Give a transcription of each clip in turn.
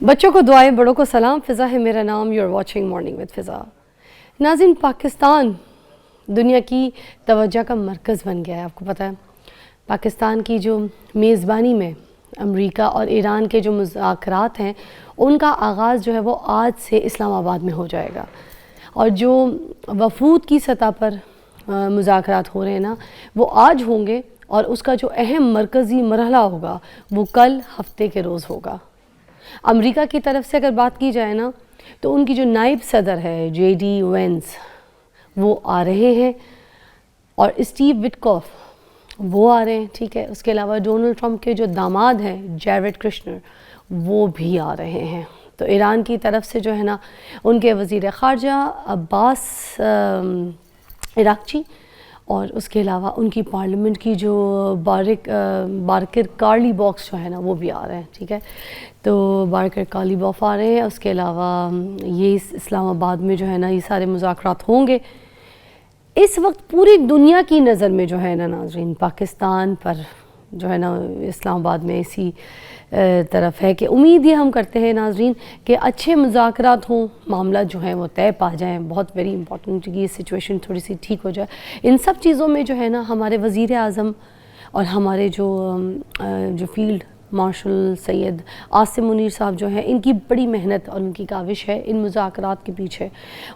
بچوں کو دعائیں، بڑوں کو سلام. فضا ہے میرا نام. You are watching morning with Fiza. ناظرین، پاکستان دنیا کی توجہ کا مرکز بن گیا ہے. آپ کو پتہ ہے پاکستان کی جو میزبانی میں امریکہ اور ایران کے جو مذاکرات ہیں ان کا آغاز جو ہے وہ آج سے اسلام آباد میں ہو جائے گا، اور جو وفود کی سطح پر مذاکرات ہو رہے ہیں نا وہ آج ہوں گے، اور اس کا جو اہم مرکزی مرحلہ ہوگا وہ کل ہفتے کے روز ہوگا. امریکہ کی طرف سے اگر بات کی جائے نا تو ان کی جو نائب صدر ہے جے ڈی وینس وہ آ رہے ہیں، اور اسٹیو وٹکوف وہ آ رہے ہیں، ٹھیک ہے. اس کے علاوہ ڈونلڈ ٹرمپ کے جو داماد ہیں جیریڈ کرشنر وہ بھی آ رہے ہیں. تو ایران کی طرف سے جو ہے نا ان کے وزیر خارجہ عباس عراقچی، اور اس کے علاوہ ان کی پارلیمنٹ کی جو بارکر کارلی باکس جو ہے نا وہ بھی آ رہے ہیں، ٹھیک ہے. تو بارکر کارلی باکس آ رہے ہیں. اس کے علاوہ یہ اسلام آباد میں جو ہے نا یہ سارے مذاکرات ہوں گے. اس وقت پوری دنیا کی نظر میں جو ہے نا ناظرین پاکستان پر جو ہے نا اسلام آباد میں اسی طرف ہے کہ امید یہ ہم کرتے ہیں ناظرین کہ اچھے مذاکرات ہوں، معاملات جو ہیں وہ طے پا جائیں. بہت ویری امپورٹنٹ کہ یہ سچویشن تھوڑی سی ٹھیک ہو جائے. ان سب چیزوں میں جو ہے نا ہمارے وزیر اعظم اور ہمارے جو فیلڈ مارشل سید عاصم منیر صاحب جو ہیں ان کی بڑی محنت اور ان کی کاوش ہے ان مذاکرات کے پیچھے.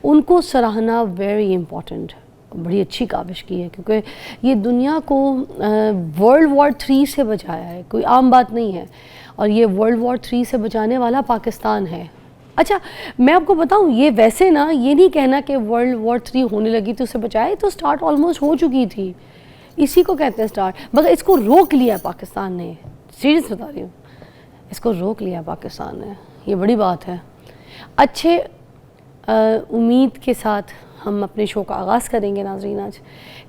ان کو سراہنا ویری امپورٹنٹ، بڑی اچھی کاوش کی ہے، کیونکہ یہ دنیا کو ورلڈ وار 3 سے بچایا ہے. کوئی عام بات نہیں ہے، اور یہ ورلڈ وار 3 سے بچانے والا پاکستان ہے. اچھا میں آپ کو بتاؤں، یہ ویسے نا یہ نہیں کہنا کہ ورلڈ وار 3 ہونے لگی تو اسے بچائے، تو سٹارٹ آلموسٹ ہو چکی تھی. اسی کو کہتے ہیں سٹارٹ، مگر اس کو روک لیا پاکستان نے. سیریس بتا رہی ہوں، اس کو روک لیا پاکستان نے. یہ بڑی بات ہے. اچھے امید کے ساتھ ہم اپنے شو کا آغاز کریں گے ناظرین آج،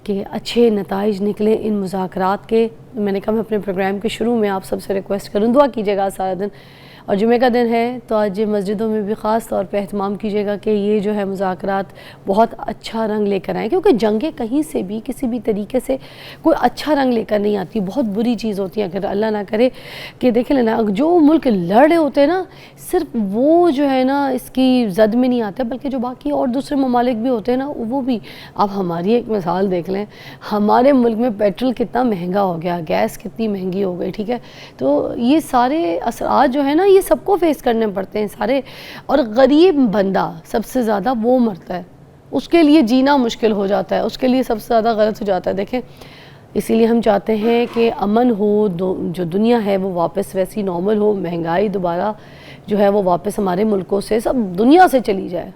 کہ اچھے نتائج نکلیں ان مذاکرات کے. میں نے کہا میں اپنے پروگرام کے شروع میں آپ سب سے ریکویسٹ کروں دعا کیجیے گا سارا دن، اور جمعہ کا دن ہے تو آج مسجدوں میں بھی خاص طور پہ اہتمام کیجیے گا کہ یہ جو ہے مذاکرات بہت اچھا رنگ لے کر آئیں، کیونکہ جنگیں کہیں سے بھی کسی بھی طریقے سے کوئی اچھا رنگ لے کر نہیں آتی، بہت بری چیز ہوتی ہے. اگر اللہ نہ کرے کہ دیکھیں نا جو ملک لڑ رہے ہوتے ہیں نا صرف وہ جو ہے نا اس کی زد میں نہیں آتے، بلکہ جو باقی اور دوسرے ممالک بھی ہوتے ہیں نا وہ بھی. اب ہماری ایک مثال دیکھ لیں، ہمارے ملک میں پیٹرول کتنا مہنگا ہو گیا، گیس کتنی مہنگی ہو گئی، ٹھیک ہے. تو یہ سارے اثرات جو ہے نا یہ سب کو فیس کرنے پڑتے ہیں سارے، اور غریب بندہ سب سے زیادہ وہ مرتا ہے، اس کے لیے جینا مشکل ہو جاتا ہے، اس کے لیے سب سے زیادہ غلط ہو جاتا ہے. دیکھیں اسی لیے ہم چاہتے ہیں کہ امن ہو، جو دنیا ہے وہ واپس ویسی نارمل ہو، مہنگائی دوبارہ جو ہے وہ واپس ہمارے ملکوں سے سب دنیا سے چلی جائے،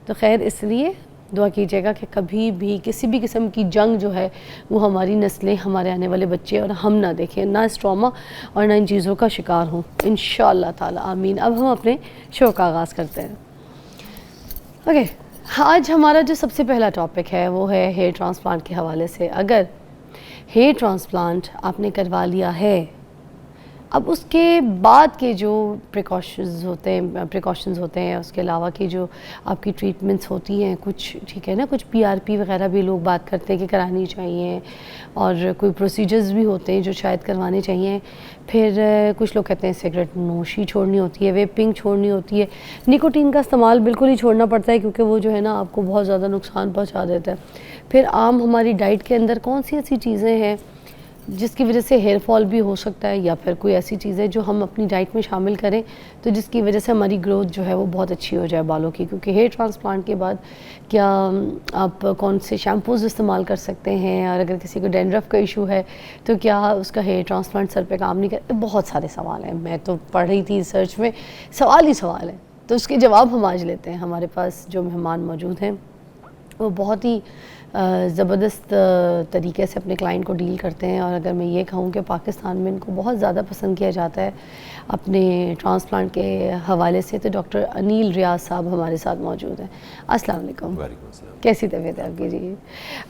تو خیر اس لیے دعا کیجیے گا کہ کبھی بھی کسی بھی قسم کی جنگ جو ہے وہ ہماری نسلیں، ہمارے آنے والے بچے اور ہم نہ دیکھیں، نہ اس ٹراما اور نہ ان چیزوں کا شکار ہوں انشاءاللہ تعالی، آمین. اب ہم اپنے شو کا آغاز کرتے ہیں. اوکے، آج ہمارا جو سب سے پہلا ٹاپک ہے وہ ہے ہیئر ٹرانسپلانٹ کے حوالے سے. اگر ہیئر ٹرانسپلانٹ آپ نے کروا لیا ہے، اب اس کے بعد کے جو پریکاشنز ہوتے ہیں، اس کے علاوہ کی جو آپ کی ٹریٹمنٹس ہوتی ہیں کچھ، ٹھیک ہے نا، کچھ پی آر پی وغیرہ بھی لوگ بات کرتے ہیں کہ کرانی چاہیے، اور کوئی پروسیجرز بھی ہوتے ہیں جو شاید کروانے چاہیے. پھر کچھ لوگ کہتے ہیں سگریٹ نوشی چھوڑنی ہوتی ہے، ویپنگ چھوڑنی ہوتی ہے، نکوٹین کا استعمال بالکل ہی چھوڑنا پڑتا ہے کیونکہ وہ جو ہے نا آپ کو بہت زیادہ نقصان پہنچا دیتا ہے. پھر عام ہماری ڈائٹ کے اندر کون سی ایسی چیزیں ہیں جس کی وجہ سے ہیئر فال بھی ہو سکتا ہے، یا پھر کوئی ایسی چیزیں جو ہم اپنی ڈائٹ میں شامل کریں تو جس کی وجہ سے ہماری گروتھ جو ہے وہ بہت اچھی ہو جائے بالوں کی. کیونکہ ہیئر ٹرانسپلانٹ کے بعد کیا آپ کون سے شیمپوز استعمال کر سکتے ہیں، اور اگر کسی کو ڈینڈرف کا ایشو ہے تو کیا اس کا ہیئر ٹرانسپلانٹ سر پہ کام نہیں کرتا. بہت سارے سوال ہیں، میں تو پڑھ رہی تھی ریسرچ میں، سوال ہی سوال ہے. تو اس کے جواب ہم آج لیتے ہیں. ہمارے پاس جو مہمان موجود ہیں وہ بہت ہی زبردست طریقے سے اپنے کلائنٹ کو ڈیل کرتے ہیں، اور اگر میں یہ کہوں کہ پاکستان میں ان کو بہت زیادہ پسند کیا جاتا ہے اپنے ٹرانسپلانٹ کے حوالے سے. تو ڈاکٹر انیل ریاض صاحب ہمارے ساتھ موجود ہیں. السلام علیکم. وعلیکم السلام. کیسی طبیعت ہے آپ کی؟ جی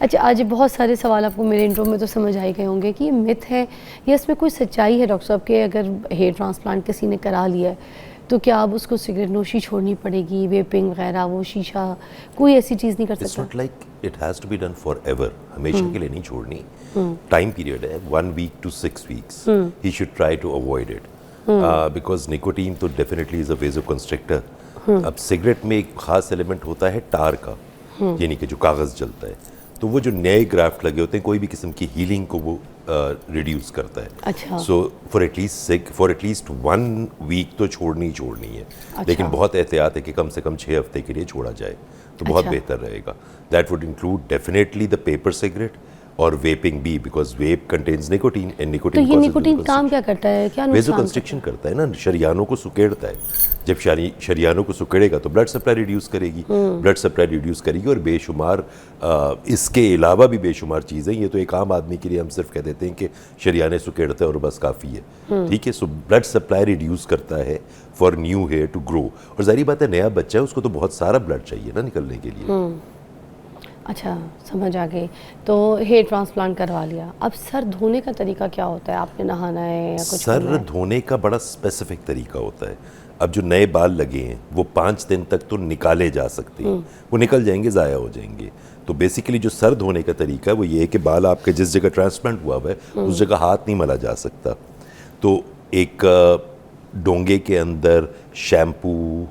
اچھا، آج بہت سارے سوال آپ کو میرے انٹرو میں تو سمجھ آئی گئے ہوں گے کہ یہ مت ہے یا اس میں کوئی سچائی ہے ڈاکٹر صاحب کہ اگر ہیئر ٹرانسپلانٹ کسی نے کرا لیا ہے تو کیا اب اس کو سگریٹ نوشی چھوڑنی پڑے گی، ویپنگ وغیرہ، وہ شیشہ، کوئی ایسی چیز نہیں کر سکتا؟ It's not like it has to be done forever. ہمیشہ کے لیے نہیں چھوڑنی. ٹائم پیریڈ ہے 1 week to 6 weeks. He should try to avoid it. Because nicotine تو definitely is a vasoconstrictor. اب سگریٹ میں ایک خاص ایلیمنٹ ہوتا ہے ٹار کا, یعنی کہ جو کاغذ جلتا ہے, تو وہ جو نئے گرافٹ لگے ہوتے ہیں کوئی بھی قسم کی ہیلنگ کو وہ ریڈیوس کرتا ہے. اچھا. سو فار ایٹ لیسٹ 1 ویک تو چھوڑنی ہی چھوڑنی ہے, لیکن بہت احتیاط ہے کہ کم سے کم 6 ہفتے کے لیے چھوڑا جائے تو بہت بہتر رہے گا. That would include definitely the paper cigarette اور ویپنگ بھی, because vape contains nicotine and nicotine. تو یہ نکوٹین کام کیا کرتا ہے, کیا ویزو کنسٹرکشن کرتا ہے نا, شریانوں کو سکیڑتا ہے. جب شریانوں کو سکیڑے گا تو بلڈ سپلائی ریڈیوس کرے گی, بلڈ سپلائی ریڈیوس کرے گی, اور بے شمار اس کے علاوہ بھی بے شمار چیزیں. یہ تو ایک عام آدمی کے لیے ہم صرف کہہ دیتے ہیں کہ شریانے سکیڑتے ہیں اور بس کافی ہے, ٹھیک ہے. سو بلڈ سپلائی ریڈیوس کرتا ہے for new hair to grow, اور ظاہری بات ہے نیا بچہ ہے اس کو تو بہت سارا بلڈ چاہیے نا نکلنے کے لیے. اچھا سمجھ آ گئی. تو ہیئر ٹرانسپلانٹ کروا لیا, اب سر دھونے کا طریقہ کیا ہوتا ہے, آپ نے نہانا ہے یا کچھ؟ سر دھونے کا بڑا اسپیسیفک طریقہ ہوتا ہے. اب جو نئے بال لگے ہیں وہ 5 دن تک تو نکالے جا سکتے ہیں, وہ نکل جائیں گے, ضائع ہو جائیں گے. تو بیسیکلی جو سر دھونے کا طریقہ ہے وہ یہ ہے کہ بال آپ کے جس جگہ ٹرانسپلانٹ ہوا ہوا ہے اس جگہ ہاتھ نہیں ملا جا سکتا. تو ایک ڈونگے کے اندر شیمپو,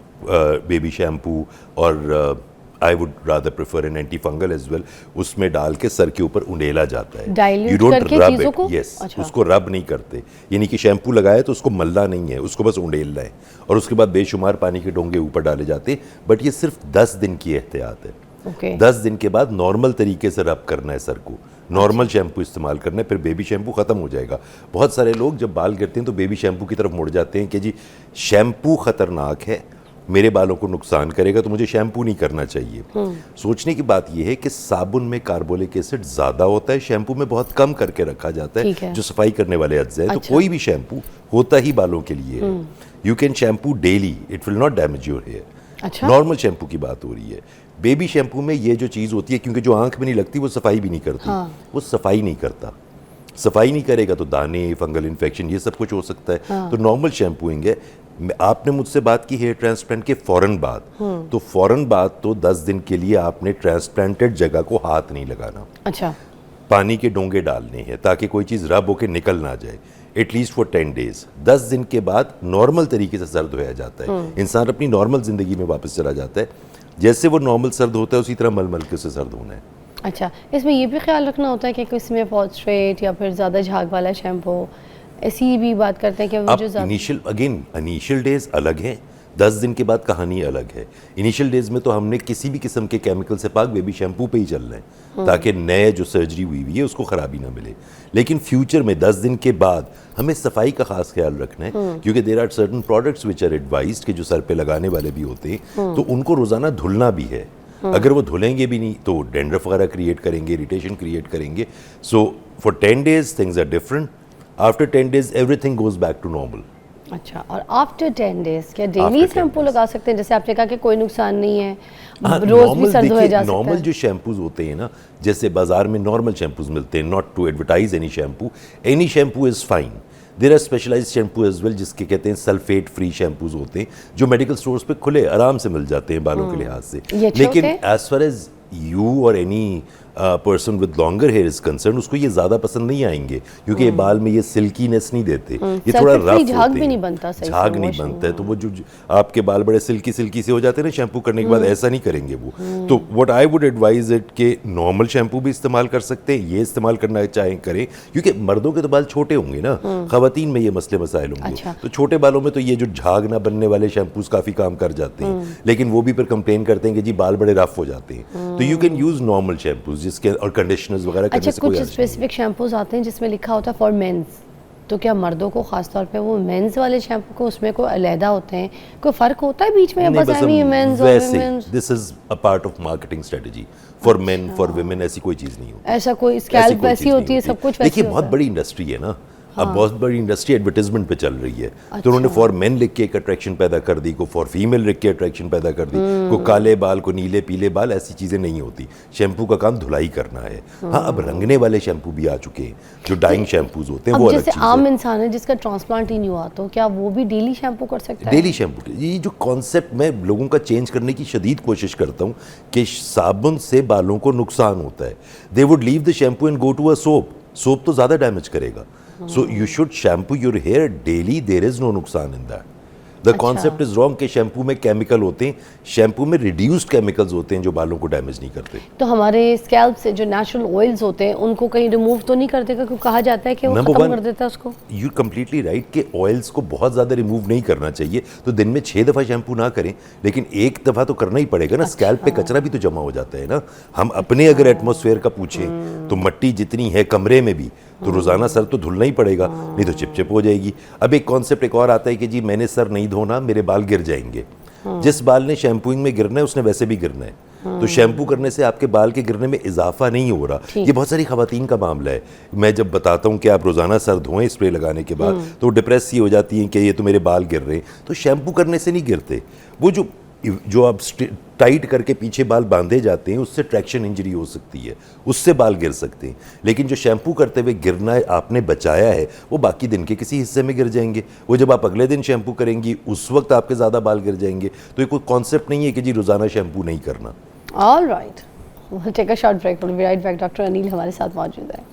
بیبی شیمپو, اور I would rather prefer an anti-fungal as well, اس میں ڈال کے سر کے اوپر انڈیلا جاتا ہے. ڈائلیوٹ کر کے چیزوں کو؟ Yes, اس کو رب نہیں کرتے, یعنی کہ شیمپو لگایا تو اس کو ملنا نہیں ہے, اس کو بس انڈیلنا ہے, اور اس کے بعد بے شمار پانی کے ڈونگے اوپر ڈالے جاتے ہیں. بٹ یہ صرف 10 دن کی احتیاط ہے. 10 دن کے بعد نارمل طریقے سے رب کرنا ہے سر کو, نارمل شیمپو استعمال کرنا ہے, پھر بیبی شیمپو ختم ہو جائے گا. بہت سارے لوگ جب بال گرتے ہیں تو بیبی شیمپو کی طرف مڑ جاتے ہیں کہ جی شیمپو خطرناک ہے, میرے بالوں کو نقصان کرے گا, تو مجھے شیمپو نہیں کرنا چاہیے. سوچنے کی بات یہ ہے کہ صابن میں کاربولک ایسڈ زیادہ ہوتا ہے, شیمپو میں بہت کم کر کے رکھا جاتا ہے جو صفائی کرنے والے اجزاء ہیں. تو کوئی بھی شیمپو ہوتا ہی بالوں کے لیے ہے. You can shampoo daily, it will not damage your hair. Normal shampoo کی بات ہو رہی ہے. بیبی شیمپو میں یہ جو چیز ہوتی ہے, کیونکہ جو آنکھ میں نہیں لگتی وہ صفائی بھی نہیں کرتی, وہ صفائی نہیں کرتا. صفائی نہیں کرے گا تو دانے, فنگل انفیکشن, یہ سب کچھ ہو سکتا ہے. تو نارمل شیمپوئنگ ہے. آپ نے مجھ سے بات کی ہیئر ٹرانسپلانٹ کے فوراً بعد, تو فوراً بعد تو 10 دن کے لیے آپ نے ٹرانسپلانٹڈ جگہ کو ہاتھ نہیں لگانا. اچھا. پانی کے ڈونگے ڈالنے ہیں تاکہ کوئی چیز رب ہو کے نکل نہ جائے, ایٹ لیسٹ فار 10 days. 10 دن کے بعد نارمل طریقے سے سر دھویا جاتا ہے. انسان اپنی نارمل زندگی میں واپس چلا جاتا ہے. جیسے وہ نارمل سر دھوتا ہے اسی طرح مل مل کے اسے سر دھونا ہے. اچھا, اس میں یہ بھی خیال رکھنا ہوتا ہے کہ اس میں فاسفیٹ یا پھر زیادہ جھاگ والا شیمپو, ایسی بھی بات کرتے ہیں کہ وہ جو انیشیل ڈیز الگ ہیں, 10 دن کے بعد کہانی الگ ہے. انیشیل ڈیز میں تو ہم نے کسی بھی قسم کے کیمیکل سے پاک بیبی شیمپو پہ ہی چلنا ہے تاکہ نئے جو سرجری ہوئی ہے اس کو خرابی نہ ملے. لیکن فیوچر میں 10 دن کے بعد ہمیں صفائی کا خاص خیال رکھنا ہے, کیونکہ there are certain products which are advised کہ جو سر پہ لگانے والے بھی ہوتے ہیں, تو ان کو روزانہ دھلنا بھی ہے. اگر وہ دھلیں گے بھی نہیں تو ڈینڈرف وغیرہ کریٹ کریں گے, اریٹیشن کریٹ کریں گے. So for 10 days things are different. After 10 days everything goes back to normal. اچھا, اور آفٹر 10 days کیا ڈیلی شیمپو لگا سکتے ہیں؟ جیسے آپ نے کہا کہ کوئی نقصان نہیں ہے, روز بھی سر دھویا جا سکتا ہے. نارمل جو شیمپوز ہوتے ہیں نا, جیسے بازار میں نارمل شیمپوز ملتے ہیں, not to advertise any shampoo, any shampoo is fine. There are specialize shampoo as well جس کے کہتے ہیں سلفیٹ فری شیمپوز ہوتے ہیں, جو میڈیکل سٹورز پہ کھلے آرام سے مل جاتے ہیں بالوں کے لحاظ سے. لیکن ایز فار ایز یو اور any person with longer hair is concern, اس کو یہ زیادہ پسند نہیں آئیں گے, کیونکہ یہ بال میں یہ سلکینس نہیں دیتے, یہ تھوڑا رف ہوتے ہیں, جھاگ نہیں بنتا ہے. تو وہ جو آپ کے بال بڑے سلکی سے ہو جاتے ہیں نا شیمپو کرنے کے بعد, ایسا نہیں کریں گے وہ. تو what I would advise it کہ نارمل شیمپو بھی استعمال کر سکتے ہیں, یہ استعمال کرنا چاہیں کریں, کیونکہ مردوں کے تو بال چھوٹے ہوں گے نا, خواتین میں یہ مسئلے مسائل ہوں گے. تو چھوٹے بالوں میں تو یہ جو جھاگ نہ بننے والے شیمپوز کافی کام کر جاتے ہیں, لیکن وہ بھی پھر کمپلین کرتے ہیں کہ جی بال بڑے رف ہو جاتے ہیں. تو you can use normal shampoos جس کے اور کنڈیشنرز وغیرہ کرنے سے کوئی. اچھا, کچھ اسپیسیفک شیمپوز آتے ہیں جس میں لکھا ہوتا ہے فار مینز, تو کیا مردوں کو خاص طور پہ وہ مینز والے شیمپو کو اس میں کوئی علیحدہ ہوتے ہیں, کوئی فرق ہوتا ہے بیچ میں, بس ایویں مینز اور women's? This is a part of marketing strategy. For men for women ایسی کوئی چیز نہیں ہوتی. ایسا کوئی اسکیلپ ویسی ہوتی ہے, سب کچھ ویسی. دیکھیے بہت بڑی انڈسٹری ہے نا, اب بہت بڑی انڈسٹری ایڈورٹیزمنٹ پہ چل رہی ہے, تو انہوں نے فار مین لکھ کے ایک اٹریکشن پیدا کر دی, کو فار فیمیل لکھ کے اٹریکشن پیدا کر دی, کو کالے بال کو نیلے پیلے بال, ایسی چیزیں نہیں ہوتی. شیمپو کا کام دھلائی کرنا ہے. ہاں, اب رنگنے والے شیمپو بھی آ چکے ہیں, جو ڈائنگ شیمپوز ہوتے ہیں, وہ الگ چیز ہے. جیسے عام انسان ہے جس کا ٹرانسپلانٹ ہی نہیں ہوا, تو کیا وہ بھی ڈیلی شیمپو کر سکتا ہے؟ ڈیلی شیمپو, یہ جو کانسیپٹ میں لوگوں کا چینج کرنے کی شدید کوشش کرتا ہوں کہ صابن سے بالوں کو نقصان ہوتا ہے. They would leave the shampoo and go to a soap. Soap تو زیادہ ڈیمیج کرے گا, So you should shampoo your hair daily. There is no nuksan in that. The concept is wrong کہ شیمپو میں کیمیکل ہوتے ہیں, shampoo میں reduced chemicals ہوتے ہیں جو بالوں کو ڈیمیج نہیں کرتے. تو ہمارے اسکیلپ سے جو نیچرل آئلز ہوتے ہیں ان کو کہیں ریموو تو نہیں کرتے گا, کیونکہ کہا جاتا ہے کہ وہ ختم کر دیتا ہے اس کو. یو کمپلیٹلی رائٹ کہ آئلس کو بہت زیادہ ریموو نہیں کرنا چاہیے, تو دن میں 6 دفعہ شیمپو نہ کریں, لیکن ایک دفعہ تو کرنا ہی پڑے گا نا. اسکیلپ پہ کچرا بھی تو جمع ہو جاتا ہے نا. ہم اپنے اگر ایٹماسفیئر کا پوچھیں تو مٹی جتنی ہے کمرے میں بھی, تو روزانہ سر تو دھلنا ہی پڑے گا, نہیں تو چپ چپ ہو جائے گی. اب ایک کانسیپٹ ایک اور آتا ہے کہ جی میں نے سر نہیں دھونا, میرے بال گر جائیں گے. جس بال نے شیمپوئنگ میں گرنا ہے اس نے ویسے بھی گرنا ہے, تو شیمپو کرنے سے آپ کے بال کے گرنے میں اضافہ نہیں ہو رہا. یہ بہت ساری خواتین کا معاملہ ہے. میں جب بتاتا ہوں کہ آپ روزانہ سر دھوئیں اسپرے لگانے کے بعد, تو ڈپریس سی ہو جاتی ہیں کہ یہ تو میرے بال گر رہے ہیں. تو شیمپو کرنے سے نہیں گرتے, وہ جو آپ ٹائٹ کر کے پیچھے بال باندھے جاتے ہیں اس سے ٹریکشن انجری ہو سکتی ہے, اس سے بال گر سکتے ہیں. لیکن جو شیمپو کرتے ہوئے گرنا آپ نے بچایا ہے وہ باقی دن کے کسی حصے میں گر جائیں گے. وہ جب آپ اگلے دن شیمپو کریں گی اس وقت آپ کے زیادہ بال گر جائیں گے. تو یہ کوئی کانسیپٹ نہیں ہے کہ جی روزانہ شیمپو نہیں کرنا. All right, we'll take a short break. We'll be right back. Doctor Anil ہمارے ساتھ موجود ہے.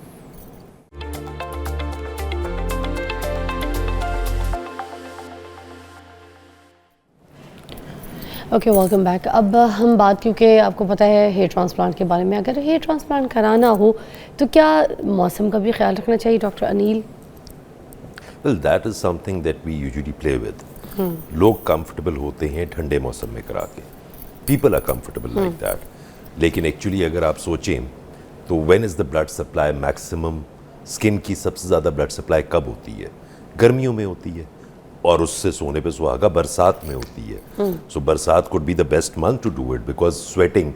Okay, welcome back. اب ہم بات, کیونکہ آپ کو پتہ ہے ہیئر ٹرانسپلانٹ کے بارے میں, اگر ہیئر ٹرانسپلانٹ کرانا ہو تو کیا موسم کا بھی خیال رکھنا چاہیے doctor Anil? Well, that is something that we usually play with. لوگ کمفرٹیبل ہوتے ہیں ٹھنڈے موسم میں کرا کے, people are comfortable like that. لیکن ایکچولی اگر آپ سوچیں تو when is the blood supply maximum, skin کی سب سے زیادہ بلڈ سپلائی کب ہوتی ہے؟ گرمیوں میں ہوتی ہے, اور اس سے سونے پہ سہاگا برسات میں ہوتی ہے. سو برسات could be the best month to do it because sweating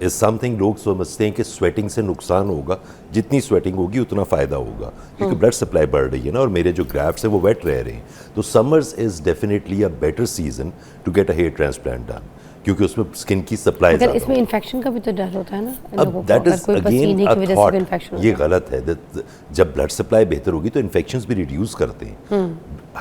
is something لوگ سمجھتے ہیں کہ سویٹنگ سے نقصان ہوگا, جتنی سویٹنگ ہوگی اتنا فائدہ ہوگا, کیونکہ بلڈ سپلائی بڑھ رہی ہے نا, اور میرے جو گرافٹس ہیں وہ ویٹ رہ رہے ہیں. تو summers is definitely a better season to get a hair transplant done, کیونکہ اس میں اسکن کی سپلائی زیادہ. اس میں انفیکشن کا بھی تو ڈر ہوتا ہے نا. اب that is again a thought, یہ غلط ہے. جب بلڈ سپلائی بہتر ہوگی تو انفیکشنز بھی ریڈیوس کرتے ہیں.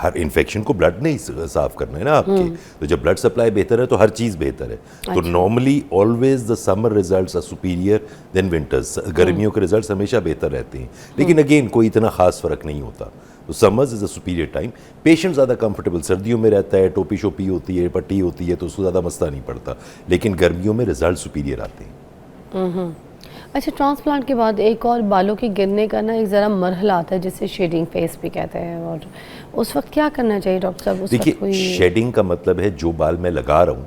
ہر انفیکشن کو بلڈ نہیں صاف کرنا ہے نا آپ کے, تو جب بلڈ سپلائی بہتر ہے تو ہر چیز بہتر ہے. تو normally always the summer results are superior than winters. گرمیوں کے ریزلٹس ہمیشہ بہتر رہتے ہیں, لیکن اگین کوئی اتنا خاص فرق نہیں ہوتا. تو summers is a superior time. Patient زیادہ کمفرٹیبل سردیوں میں رہتا ہے, ٹوپی شوپی ہوتی ہے, پٹی ہوتی ہے, تو اس کو زیادہ مسئلہ نہیں پڑتا, لیکن گرمیوں میں ریزلٹ سپیریئر آتے ہیں. اچھا, ٹرانسپلانٹ کے بعد ایک اور بالوں کے گرنے کا نا ایک ذرا مرحلہ آتا ہے جسے شیڈنگ فیس بھی کہتے ہیں, اور اس وقت کیا کرنا چاہیے ڈاکٹر صاحب؟ دیکھیے, شیڈنگ کا مطلب ہے جو بال میں لگا رہا ہوں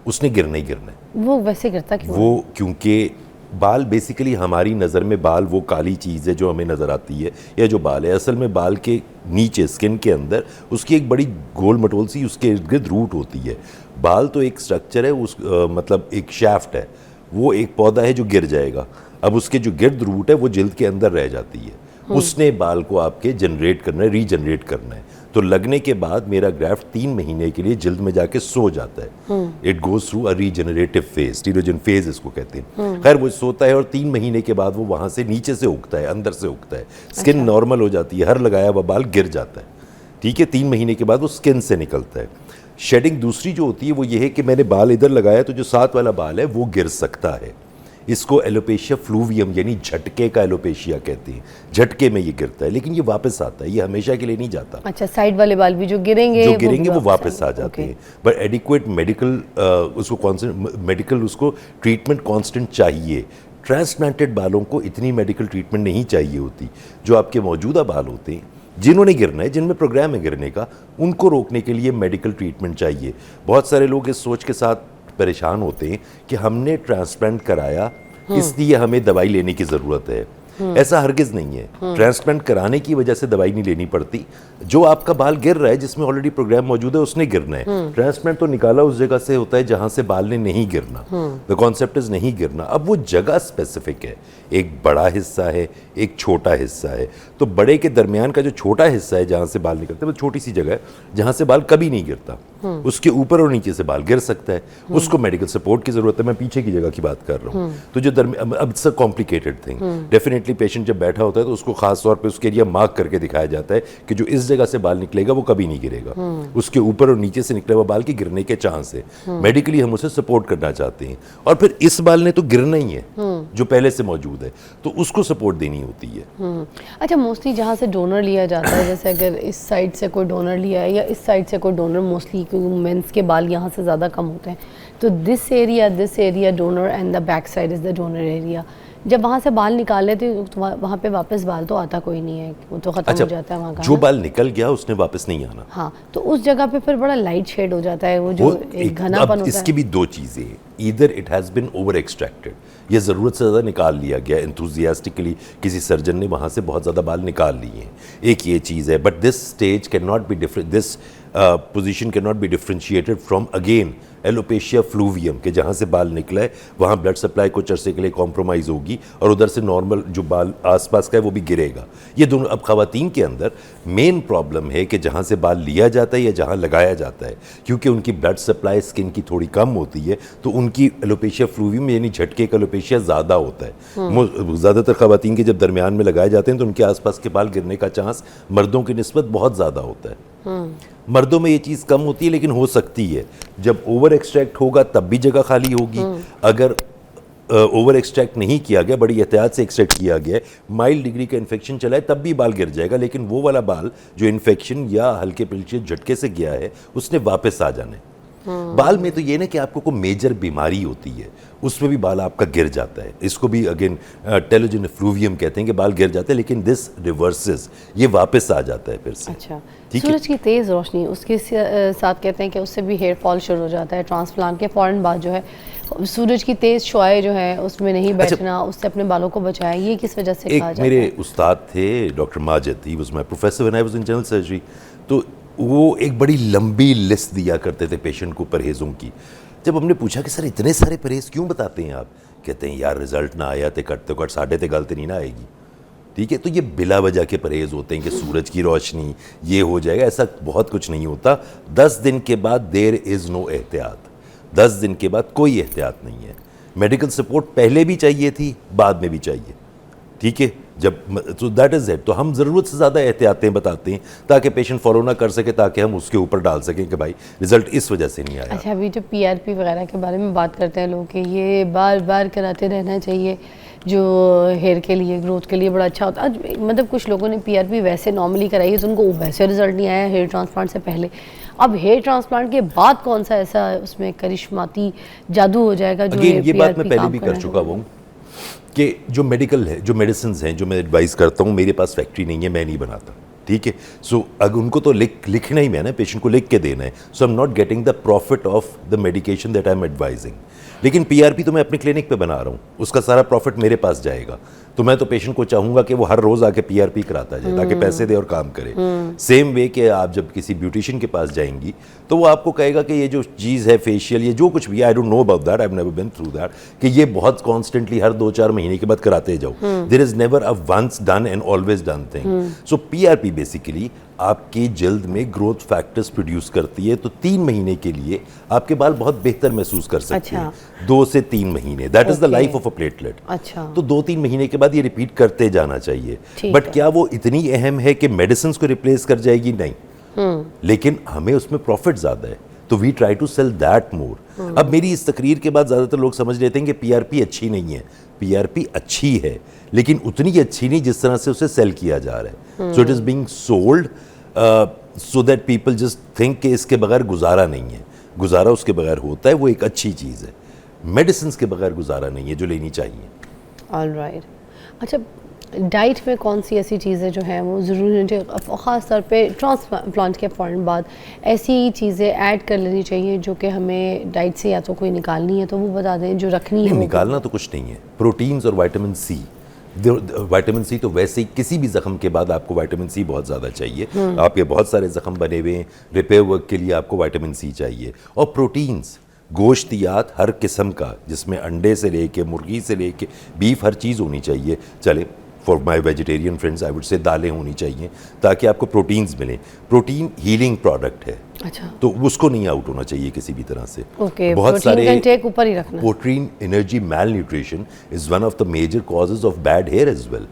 اس نے گرنا ہی گرنا ہے. وہ ویسے گرتا کیوں؟ وہ کیونکہ بال بیسیکلی ہماری نظر میں بال وہ کالی چیز ہے جو ہمیں نظر آتی ہے, یا جو بال ہے اصل میں بال کے نیچے اسکن کے اندر اس کی ایک بڑی گول مٹول سی اس کے ارد گرد روٹ ہوتی ہے. بال تو ایک اسٹرکچر ہے, اس مطلب ایک شافٹ ہے, وہ ایک پودا ہے جو گر جائے گا. اب اس کے جو گرد روٹ ہے وہ جلد کے اندر رہ جاتی ہے, اس نے بال کو آپ کے جنریٹ کرنا ہے, ری جنریٹ کرنا ہے. تو لگنے کے بعد میرا گرافٹ 3 مہینے کے لیے جلد میں جا کے سو جاتا ہے. It goes through a regenerative phase, telogen phase اس کو کہتے ہیں. خیر وہ سوتا ہے اور 3 مہینے کے بعد وہ وہاں سے نیچے سے اگتا ہے, اندر سے اگتا ہے. اسکن نارمل ہو جاتی ہے, ہر لگایا ہوا بال گر جاتا ہے. ٹھیک ہے, 3 مہینے کے بعد وہ اسکن سے نکلتا ہے. شیڈنگ دوسری جو ہوتی ہے وہ یہ ہے کہ میں نے بال ادھر لگایا تو جو ساتھ والا بال ہے وہ گر سکتا ہے. اس کو ایلوپیشیا فلوویم یعنی جھٹکے کا ایلوپیشیا کہتے ہیں. جھٹکے میں یہ گرتا ہے, لیکن یہ واپس آتا ہے, یہ ہمیشہ کے لیے نہیں جاتا. اچھا, سائیڈ والے بال بھی جو گریں گے وہ واپس آ جاتے ہیں. بٹ ایڈیکویٹ میڈیکل اس کو ٹریٹمنٹ کانسٹنٹ چاہیے. ٹرانسپلانٹڈ بالوں کو اتنی میڈیکل ٹریٹمنٹ نہیں چاہیے ہوتی. جو آپ کے موجودہ بال ہوتے ہیں جنہوں نے گرنا ہے, جن میں پروگرام ہے گرنے کا, ان کو روکنے کے لیے میڈیکل ٹریٹمنٹ چاہیے. بہت سارے لوگ اس سوچ کے ساتھ پریشان ہوتے ہیں کہ ہم نے ٹرانسپلانٹ کرایا اس لیے ہمیں دوائی لینے کی ضرورت ہے. ایسا ہرگز نہیں ہے. ٹرانسپلانٹ کرانے کی وجہ سے دوائی نہیں لینی پڑتی. جو آپ کا بال گر رہا ہے جس میں آلریڈی پروگرام موجود ہے اس نے گرنا ہے. ٹرانسپلانٹ تو نکالا اس جگہ سے ہوتا ہے جہاں سے بال نے نہیں گرنا. دا کانسیپٹ از نہیں گرنا. اب وہ جگہ اسپیسیفک ہے, ایک بڑا حصہ ہے, ایک چھوٹا حصہ ہے. تو بڑے کے درمیان کا جو چھوٹا حصہ ہے جہاں سے بال نکلتے ہیں وہ چھوٹی سی جگہ ہے جہاں سے بال کبھی نہیں گرتا. اس کے اوپر اور نیچے سے بال گر سکتا ہے, اس کو میڈیکل سپورٹ کی ضرورت ہے. میں پیچھے کی جگہ کی بات کر رہا ہوں. تو جو اب it's a complicated thing. Definitely patient جب بیٹھا ہوتا ہے تو اس کو خاص طور پہ اس کے لیے مارک کر کے دکھایا جاتا ہے کہ جو اس جگہ سے بال نکلے گا وہ کبھی نہیں گرے گا. اس کے اوپر اور نیچے سے نکلے ہوا بال کے گرنے کے چانس ہے. میڈیکلی ہم اسے سپورٹ کرنا چاہتے ہیں. اور پھر اس بال نے تو گرنا ہی ہے, جو پہلے سے موجود ہے, تو اس کو سپورٹ دینی ہوتی ہے. اچھا, موسٹلی جہاں سے ڈونر لیا جاتا ہے, جیسے اگر اس سائڈ سے کوئی ڈونر لیا ہے یا اس سائڈ سے کوئی ڈونر, موسٹلی کیونکہ مینس کے بال یہاں سے زیادہ کم ہوتے ہیں, تو this area donor and the back side is the donor area. جب وہاں سے بال نکال لیتے تو وہاں پہ واپس بال تو آتا کوئی نہیں ہے, وہ تو ختم ہو جاتا ہے وہاں کا. جو بال نکل گیا اس نے واپس نہیں آنا. ہاں, تو اس جگہ پہ پھر بڑا لائٹ شیڈ ہو جاتا ہے, وہ جو ایک گھنا پن ہوتا ہے. اس کی بھی دو چیزیں ہیں, either it has been over extracted, یہ ضرورت سے زیادہ نکال لیا گیا انتھوزیاسٹکلی, کسی سرجن نے وہاں سے بہت زیادہ بال نکال لیے ہیں, ایک یہ چیز ہے. But this stage can not be this position can not be differentiated from again alopecia effluvium, کہ جہاں سے بال نکلا ہے وہاں بلڈ سپلائی کچھ عرصے کے لیے کمپرومائز ہوگی اور ادھر سے نارمل جو بال آس پاس کا ہے وہ بھی گرے گا. یہ دونوں اب خواتین کے اندر مین پرابلم ہے کہ جہاں سے بال لیا جاتا ہے یا جہاں لگایا جاتا ہے, کیونکہ ان کی بلڈ سپلائی اسکن کی تھوڑی کم ہوتی ہے, تو ان کی ایلوپیشیا فلوویم یعنی جھٹکے کا ایلوپیشیا زیادہ ہوتا ہے. زیادہ تر خواتین کے جب درمیان میں لگائے جاتے ہیں تو ان کے آس پاس کے بال گرنے کا چانس مردوں کی نسبت بہت زیادہ ہوتا ہے. مردوں میں یہ چیز کم ہوتی ہے لیکن ہو سکتی ہے. جب اوور ایکسٹریکٹ ہوگا تب بھی جگہ خالی ہوگی, اگر اوور ایکسٹریکٹ نہیں کیا گیا, بڑی احتیاط سے ایکسٹریکٹ کیا گیا ہے, مائلڈ ڈگری کا انفیکشن چلا ہے تب بھی بال گر جائے گا, لیکن وہ والا بال جو انفیکشن یا ہلکے پلچے جھٹکے سے گیا ہے اس نے واپس آ جانا ہے. بال میں تو یہ نا کہ آپ کو کوئی میجر بیماری ہوتی ہے اس میں بھی بال آپ کا گر جاتا ہے, اس کو بھی اگین ٹیلوجن فلوویم کہتے ہیں کہ بال گر جاتے ہیں, لیکن دس ریورسز, یہ واپس آ جاتا ہے پھر سے. اچھا, سورج کی تیز روشنی اس کے ساتھ کہتے ہیں کہ اس سے بھی ہیئر فال شروع ہو جاتا ہے ٹرانسپلانٹ کے فوراً بعد, جو ہے سورج کی تیز شعاعیں جو ہے اس میں نہیں بیٹھنا, اس سے اپنے بالوں کو بچائیں, یہ کس وجہ سے کہا جاتا ہے؟ میرے استاد تھے doctor Majid, he was my professor when I was in general surgery, تو وہ ایک بڑی لمبی لسٹ دیا کرتے تھے پیشنٹ کو پرہیزوں کی. جب ہم نے پوچھا کہ سر اتنے سارے پرہیز کیوں بتاتے ہیں آپ, کہتے ہیں یار رزلٹ نہ آیا تے کرتے کٹ ساڑھے تے غلط نہیں نہ آئے گی. ٹھیک ہے, تو یہ بلا وجہ کے پرہیز ہوتے ہیں کہ سورج کی روشنی یہ ہو جائے گا, ایسا بہت کچھ نہیں ہوتا. 10 دن کے بعد دیر از نو احتیاط, 10 دن کے بعد کوئی احتیاط نہیں ہے. میڈیکل سپورٹ پہلے بھی چاہیے تھی, بعد میں بھی چاہیے. ٹھیک ہے, جب تو دیٹ از اٹ. تو ہم ضرورت سے زیادہ احتیاطیں بتاتے ہیں تاکہ پیشنٹ فالو نہ کر سکے, تاکہ ہم اس کے اوپر ڈال سکیں کہ بھائی رزلٹ اس وجہ سے نہیں آیا. اچھا, ابھی جو پی آر پی وغیرہ کے بارے میں بات کرتے ہیں لوگ کہ یہ بار بار کراتے رہنا چاہیے, جو ہیئر کے لیے گروتھ کے لیے بڑا اچھا ہوتا ہے. مطلب کچھ لوگوں نے پی آر پی ویسے نارملی کرائی ہے تو ان کو ویسے رزلٹ نہیں آیا ہیئر ٹرانسپلانٹ سے پہلے. اب ہیئر ٹرانسپلانٹ کے بعد کون سا ایسا اس میں کرشماتی جادو ہو جائے گا جو یہ بات میں پہلے بھی کر چکا ہوں کہ جو میڈیکل ہے, جو میڈیسنز ہیں, جو میں ایڈوائز کرتا ہوں, میرے پاس فیکٹری نہیں ہے, میں نہیں بناتا. ٹھیک ہے, سو اگر ان کو تو لکھنا ہی میں نا, پیشنٹ کو لکھ کے دینا ہے. So I'm not getting the profit of the medication that I am advising. لیکن پی آر پی تو میں اپنے کلینک پہ بنا رہا ہوں, اس کا سارا پروفٹ میرے پاس جائے گا. تو میں تو پیشنٹ کو چاہوں گا کہ وہ ہر روز آ کے پی آر پی کراتا جائے تاکہ پیسے دے اور کام کرے. سیم وے کہ آپ جب کسی بیوٹیشین کے پاس جائیں گی تو وہ آپ کو کہے گا کہ یہ جو چیز ہے فیشیل, یہ جو کچھ بھی, I don't know about that, I have never been through that, کہ یہ بہت کانسٹنٹلی ہر 2-4 مہینے کے بعد کراتے جاؤ. There is never a once done and always done thing. So P R P basically آپ کی جلد میں گروتھ فیکٹرز پروڈیوس کرتی ہے, تو 3 مہینے کے لیے آپ کے بال بہت بہتر محسوس کر سکتے ہیں. 2 سے 3 مہینے, that is the life of a platelet. تو 2-3 مہینے کے بعد یہ ریپیٹ کرتے جانا چاہیے. بٹ کیا وہ اتنی اہم ہے کہ میڈیسنز کو ریپلیس کر جائے گی؟ نہیں, لیکن ہمیں اس میں پروفٹ زیادہ ہے, تو we try to sell that more. اب میری اس تقریر کے بعد زیادہ تر لوگ سمجھ لیتے ہیں کہ پی آر پی اچھی نہیں ہے. پی آر پی اچھی ہے لیکن اتنی اچھی نہیں جس طرح سے اسے سیل کیا جا رہا ہے. So it is being sold so that people just think کہ اس کے بغیر گزارا نہیں ہے. گزارا اس کے بغیر ہوتا ہے, وہ ایک اچھی چیز ہے. میڈیسنز کے بغیر گزارا نہیں ہے جو لینی چاہیے. All right. اچھا, ڈائٹ میں کون سی ایسی چیزیں جو ہیں وہ ضروری ہیں, خاص طور پہ ٹرانسپلانٹ کے فوراً بعد ایسی چیزیں ایڈ کر لینی چاہیے جو کہ ہمیں ڈائٹ سے یا تو کوئی نکالنی ہے تو وہ بتا دیں, جو رکھنی ہے. نکالنا تو کچھ نہیں ہے. پروٹینز اور وائٹامن سی. وائٹامن سی تو ویسے ہی کسی بھی زخم کے بعد آپ کو وائٹامن سی بہت زیادہ چاہیے. آپ کے بہت سارے زخم بنے ہوئے ہیں, ریپیئر ورک کے لیے آپ کو وائٹامن سی چاہیے. اور پروٹینز, گوشتیات ہر قسم کا, جس میں انڈے سے لے کے مرغی سے لے کے بیف, ہر چیز ہونی چاہیے. چلے for my vegetarian friends I would say دالیں ہونی چاہیے تاکہ آپ کو پروٹینز ملیں. پروٹین ہیلنگ پروڈکٹ ہے. اچھا, تو اس کو نہیں آؤٹ ہونا چاہیے کسی بھی طرح سے. بہت سارے اوپر ہی رکھنا. Protein energy malnutrition is one of the major causes of bad hair as well.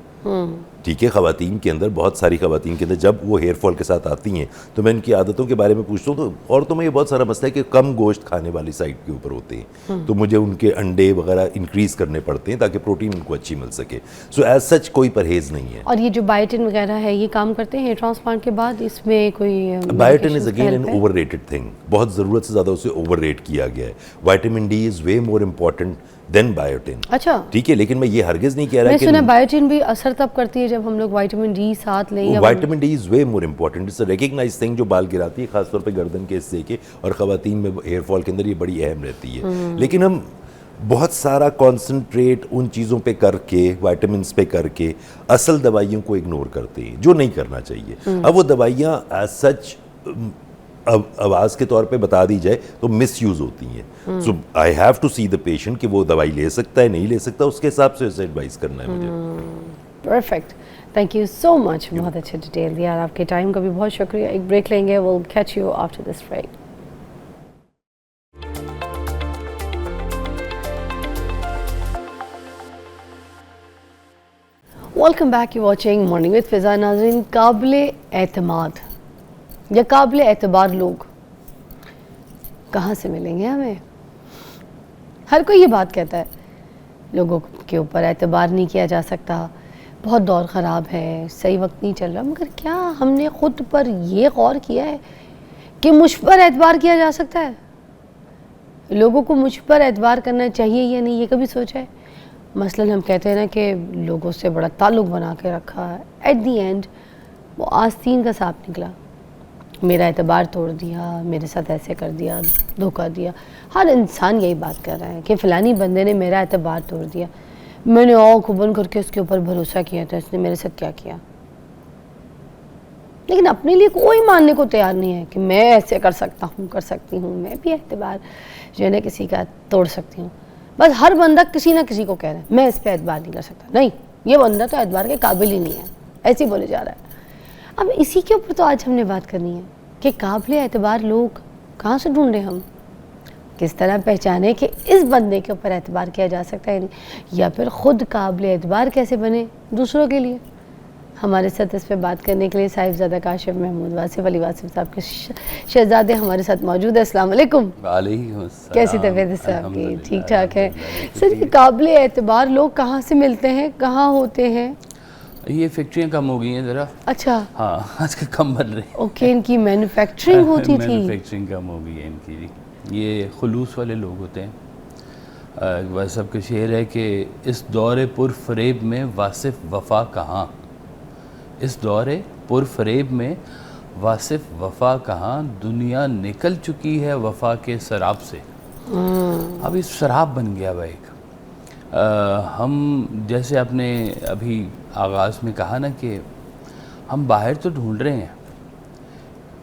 ٹھیک ہے. خواتین کے اندر بہت ساری خواتین کے اندر جب وہ ہیئر فال کے ساتھ آتی ہیں تو میں ان کی عادتوں کے بارے میں پوچھتا ہوں, تو عورتوں میں یہ بہت سارا مسئلہ ہے کہ کم گوشت کھانے والی سائڈ کے اوپر ہوتے ہیں, تو مجھے ان کے انڈے وغیرہ انکریز کرنے پڑتے ہیں تاکہ پروٹین ان کو اچھی مل سکے. سو ایز سچ کوئی پرہیز نہیں ہے. اور یہ جو بائیوٹن وغیرہ ہے یہ کام کرتے ہیں ہیئر ٹرانسپلانٹ کے بعد؟ اس میں کوئی biotin is again an overrated thing, بہت ضرورت سے زیادہ اسے اوور ریٹ کیا گیا ہے. Vitamin D is way more important than biotin. اچھا ٹھیک ہے, لیکن میں یہ ہرگز نہیں کہہ رہا کہ میں سنا بائیوٹن بھی اثر تب کرتی ہے جب ہم لوگ وائٹامن ڈی ساتھ لیں. Vitamin D is way more important, it's a recognise thing جو بال گراتی ہے, خاص طور پہ گردن کے حصے کے, اور خواتین میں ہیئر فال کے اندر یہ بڑی اہم رہتی ہے. لیکن ہم بہت سارا کانسنٹریٹ ان چیزوں پہ کر کے, وائٹامنس پہ کر کے, اصل دوائیوں کو اگنور کرتے ہیں, جو نہیں کرنا چاہیے. اب وہ دوائیاں ایز سچ آواز کے طور پہ بتا دی جائے تو مس یوز ہوتی ہیں. So I have to see the patient کہ وہ دوائی لے سکتا ہے نہیں لے سکتا, اس کے حساب سے اسے ایڈوائز کرنا ہے مجھے. پرفیکٹ, تھینک یو سو مچ, بہت اچھا ڈیٹیل دیا, آپ کے ٹائم کا بھی بہت شکریہ. ایک بریک لیں گے, we'll catch you after this break. Welcome back, you watching morning with Fiza. ناظرین, قابل اعتماد یا قابل اعتبار لوگ کہاں سے ملیں گے ہمیں؟ ہر کوئی یہ بات کہتا ہے, لوگوں کے اوپر اعتبار نہیں کیا جا سکتا, بہت دور خراب ہے, صحیح وقت نہیں چل رہا. مگر کیا ہم نے خود پر یہ غور کیا ہے کہ مجھ پر اعتبار کیا جا سکتا ہے؟ لوگوں کو مجھ پر اعتبار کرنا چاہیے یا نہیں, یہ کبھی سوچا ہے؟ مثلاً ہم کہتے ہیں نا کہ لوگوں سے بڑا تعلق بنا کے رکھا ہے, ایٹ دی اینڈ وہ آستین کا سانپ نکلا, میرا اعتبار توڑ دیا, میرے ساتھ ایسے کر دیا, دھوکہ دیا. ہر انسان یہی بات کر رہا ہے کہ فلانی بندے نے میرا اعتبار توڑ دیا, میں نے آنکھ بند کر کے اس کے اوپر بھروسہ کیا تھا, اس نے میرے ساتھ کیا کیا. لیکن اپنے لیے کوئی ماننے کو تیار نہیں ہے کہ میں ایسے کر سکتا ہوں, کر سکتی ہوں, میں بھی اعتبار جو ہے نا کسی کا توڑ سکتی ہوں. بس ہر بندہ کسی نہ کسی کو کہہ رہا ہے میں اس پہ اعتبار نہیں کر سکتا, نہیں یہ بندہ تو اعتبار کے قابل ہی نہیں ہے, ایسے ہی بولے جا رہا ہے. اب اسی کے اوپر تو آج ہم نے بات کرنی ہے کہ قابل اعتبار لوگ کہاں سے ڈھونڈیں, ہم کس طرح پہچانے کہ اس بندے کے اوپر اعتبار کیا جا سکتا ہے, یا پھر خود قابل اعتبار کیسے بنے دوسروں کے لیے. ہمارے ساتھ اس پہ بات کرنے کے لیے صاحبزادہ کاشف محمود واصف علی واصف صاحب کے شہزادے ہمارے ساتھ موجود ہیں. السلام علیکم. وعلیکم السلام. کیسی طبیعت ہے صاحب کی؟ ٹھیک ٹھاک ہے سر. یہ قابل اعتبار لوگ کہاں سے ملتے ہیں, کہاں ہوتے ہیں؟ یہ فیکٹریاں کم ہو گئی ہیں ذرا. اچھا, ہاں آج کل کم بن رہی ہیں. اوکے, ان کی مینوفیکچرنگ ہوتی تھی. مینوفیکچرنگ کم ہو گئی ہے ان کی. یہ خلوص والے لوگ ہوتے ہیں. ویسے سب کا شعر ہے کہ اس دور پر فریب میں واصف وفا کہاں, اس دور پر فریب میں واصف وفا کہاں, دنیا نکل چکی ہے وفا کے سراب سے. اب اس سراب بن گیا بھائی. ہم جیسے آپ نے ابھی آغاز میں کہا نا کہ ہم باہر تو ڈھونڈ رہے ہیں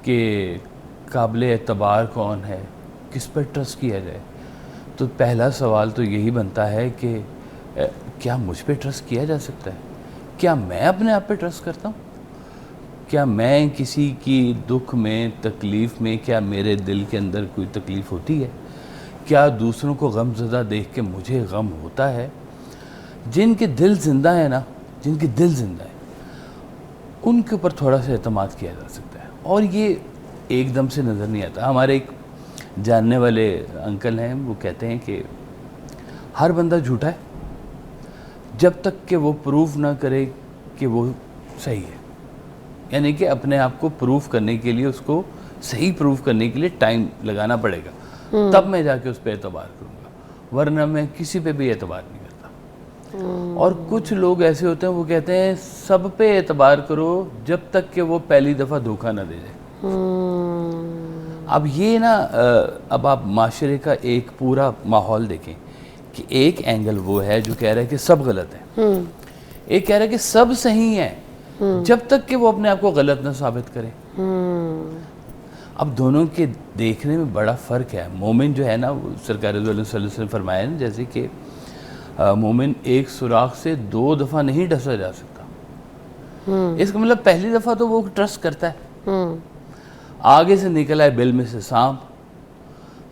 کہ قابل اعتبار کون ہے, کس پر ٹرسٹ کیا جائے. تو پہلا سوال تو یہی بنتا ہے کہ کیا مجھ پہ ٹرسٹ کیا جا سکتا ہے؟ کیا میں اپنے آپ پہ ٹرسٹ کرتا ہوں؟ کیا میں کسی کی دکھ میں, تکلیف میں, کیا میرے دل کے اندر کوئی تکلیف ہوتی ہے؟ کیا دوسروں کو غم زدہ دیکھ کے مجھے غم ہوتا ہے؟ جن کے دل زندہ ہیں نا, جن کے دل زندہ ہیں, ان کے اوپر تھوڑا سا اعتماد کیا جا سکتا ہے. اور یہ ایک دم سے نظر نہیں آتا. ہمارے ایک جاننے والے انکل ہیں, وہ کہتے ہیں کہ ہر بندہ جھوٹا ہے جب تک کہ وہ پروف نہ کرے کہ وہ صحیح ہے. یعنی کہ اپنے آپ کو پروف کرنے کے لیے, اس کو صحیح پروف کرنے کے لیے ٹائم لگانا پڑے گا, تب میں جا کے اس پہ اعتبار کروں گا, ورنہ میں کسی پہ بھی اعتبار نہیں کرتا. اور کچھ لوگ ایسے ہوتے ہیں, وہ کہتے ہیں سب پہ اعتبار کرو جب تک کہ وہ پہلی دفعہ دھوکہ نہ دے جائے. اب یہ نا, اب آپ معاشرے کا ایک پورا ماحول دیکھیں کہ ایک اینگل وہ ہے جو کہہ رہا ہے کہ سب غلط ہیں, ایک کہہ رہا ہے کہ سب صحیح ہیں, جب تک کہ وہ اپنے آپ کو غلط نہ ثابت کرے. اب دونوں کے دیکھنے میں بڑا فرق ہے. مومن جو ہے نا, سرکار صلی اللہ علیہ وسلم فرمایا نا, جیسے کہ مومن ایک سوراخ سے 2 دفعہ نہیں ڈسا جا سکتا. اس کا مطلب پہلی دفعہ تو وہ ٹرسٹ کرتا ہے, آگے سے نکلا ہے بل میں سے سانپ,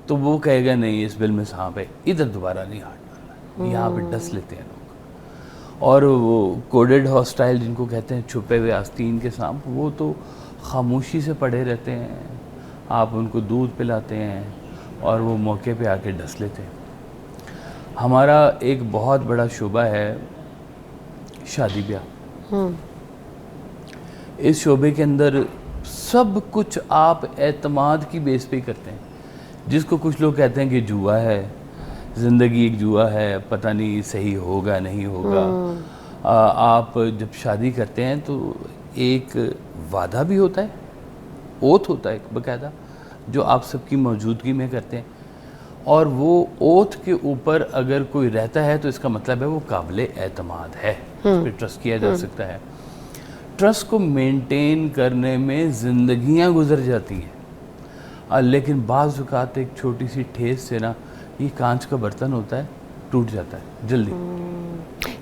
تو وہ کہے گا نہیں اس بل میں سانپ ہے, ادھر دوبارہ نہیں ہاتھ ڈالنا, یہاں پہ ڈس لیتے ہیں لوگ. اور وہ کوڈڈ ہاسٹائل جن کو کہتے ہیں چھپے ہوئے آستین کے سانپ، وہ تو خاموشی سے پڑے رہتے ہیں، آپ ان کو دودھ پلاتے ہیں اور وہ موقع پہ آ کے ڈس لیتے ہیں۔ ہمارا ایک بہت بڑا شعبہ ہے شادی بیاہ، اس شعبے کے اندر سب کچھ آپ اعتماد کی بیس پہ کرتے ہیں، جس کو کچھ لوگ کہتے ہیں کہ جوا ہے، زندگی ایک جوا ہے، پتہ نہیں صحیح ہوگا نہیں ہوگا۔ آپ جب شادی کرتے ہیں تو ایک وعدہ بھی ہوتا ہے، اوتھ ہوتا ہے ایک باقاعدہ، جو آپ سب کی موجودگی میں کرتے ہیں، اور وہ اوتھ کے اوپر اگر کوئی رہتا ہے تو اس کا مطلب ہے وہ قابل اعتماد ہے، اس پہ ٹرسٹ کیا جا سکتا ہے۔ ٹرسٹ کو مینٹین کرنے میں زندگیاں گزر جاتی ہیں، لیکن بعض اوقات ایک چھوٹی سی ٹھیس سے نا، یہ کانچ کا برتن ہوتا ہے، ٹوٹ جاتا ہے جلدی۔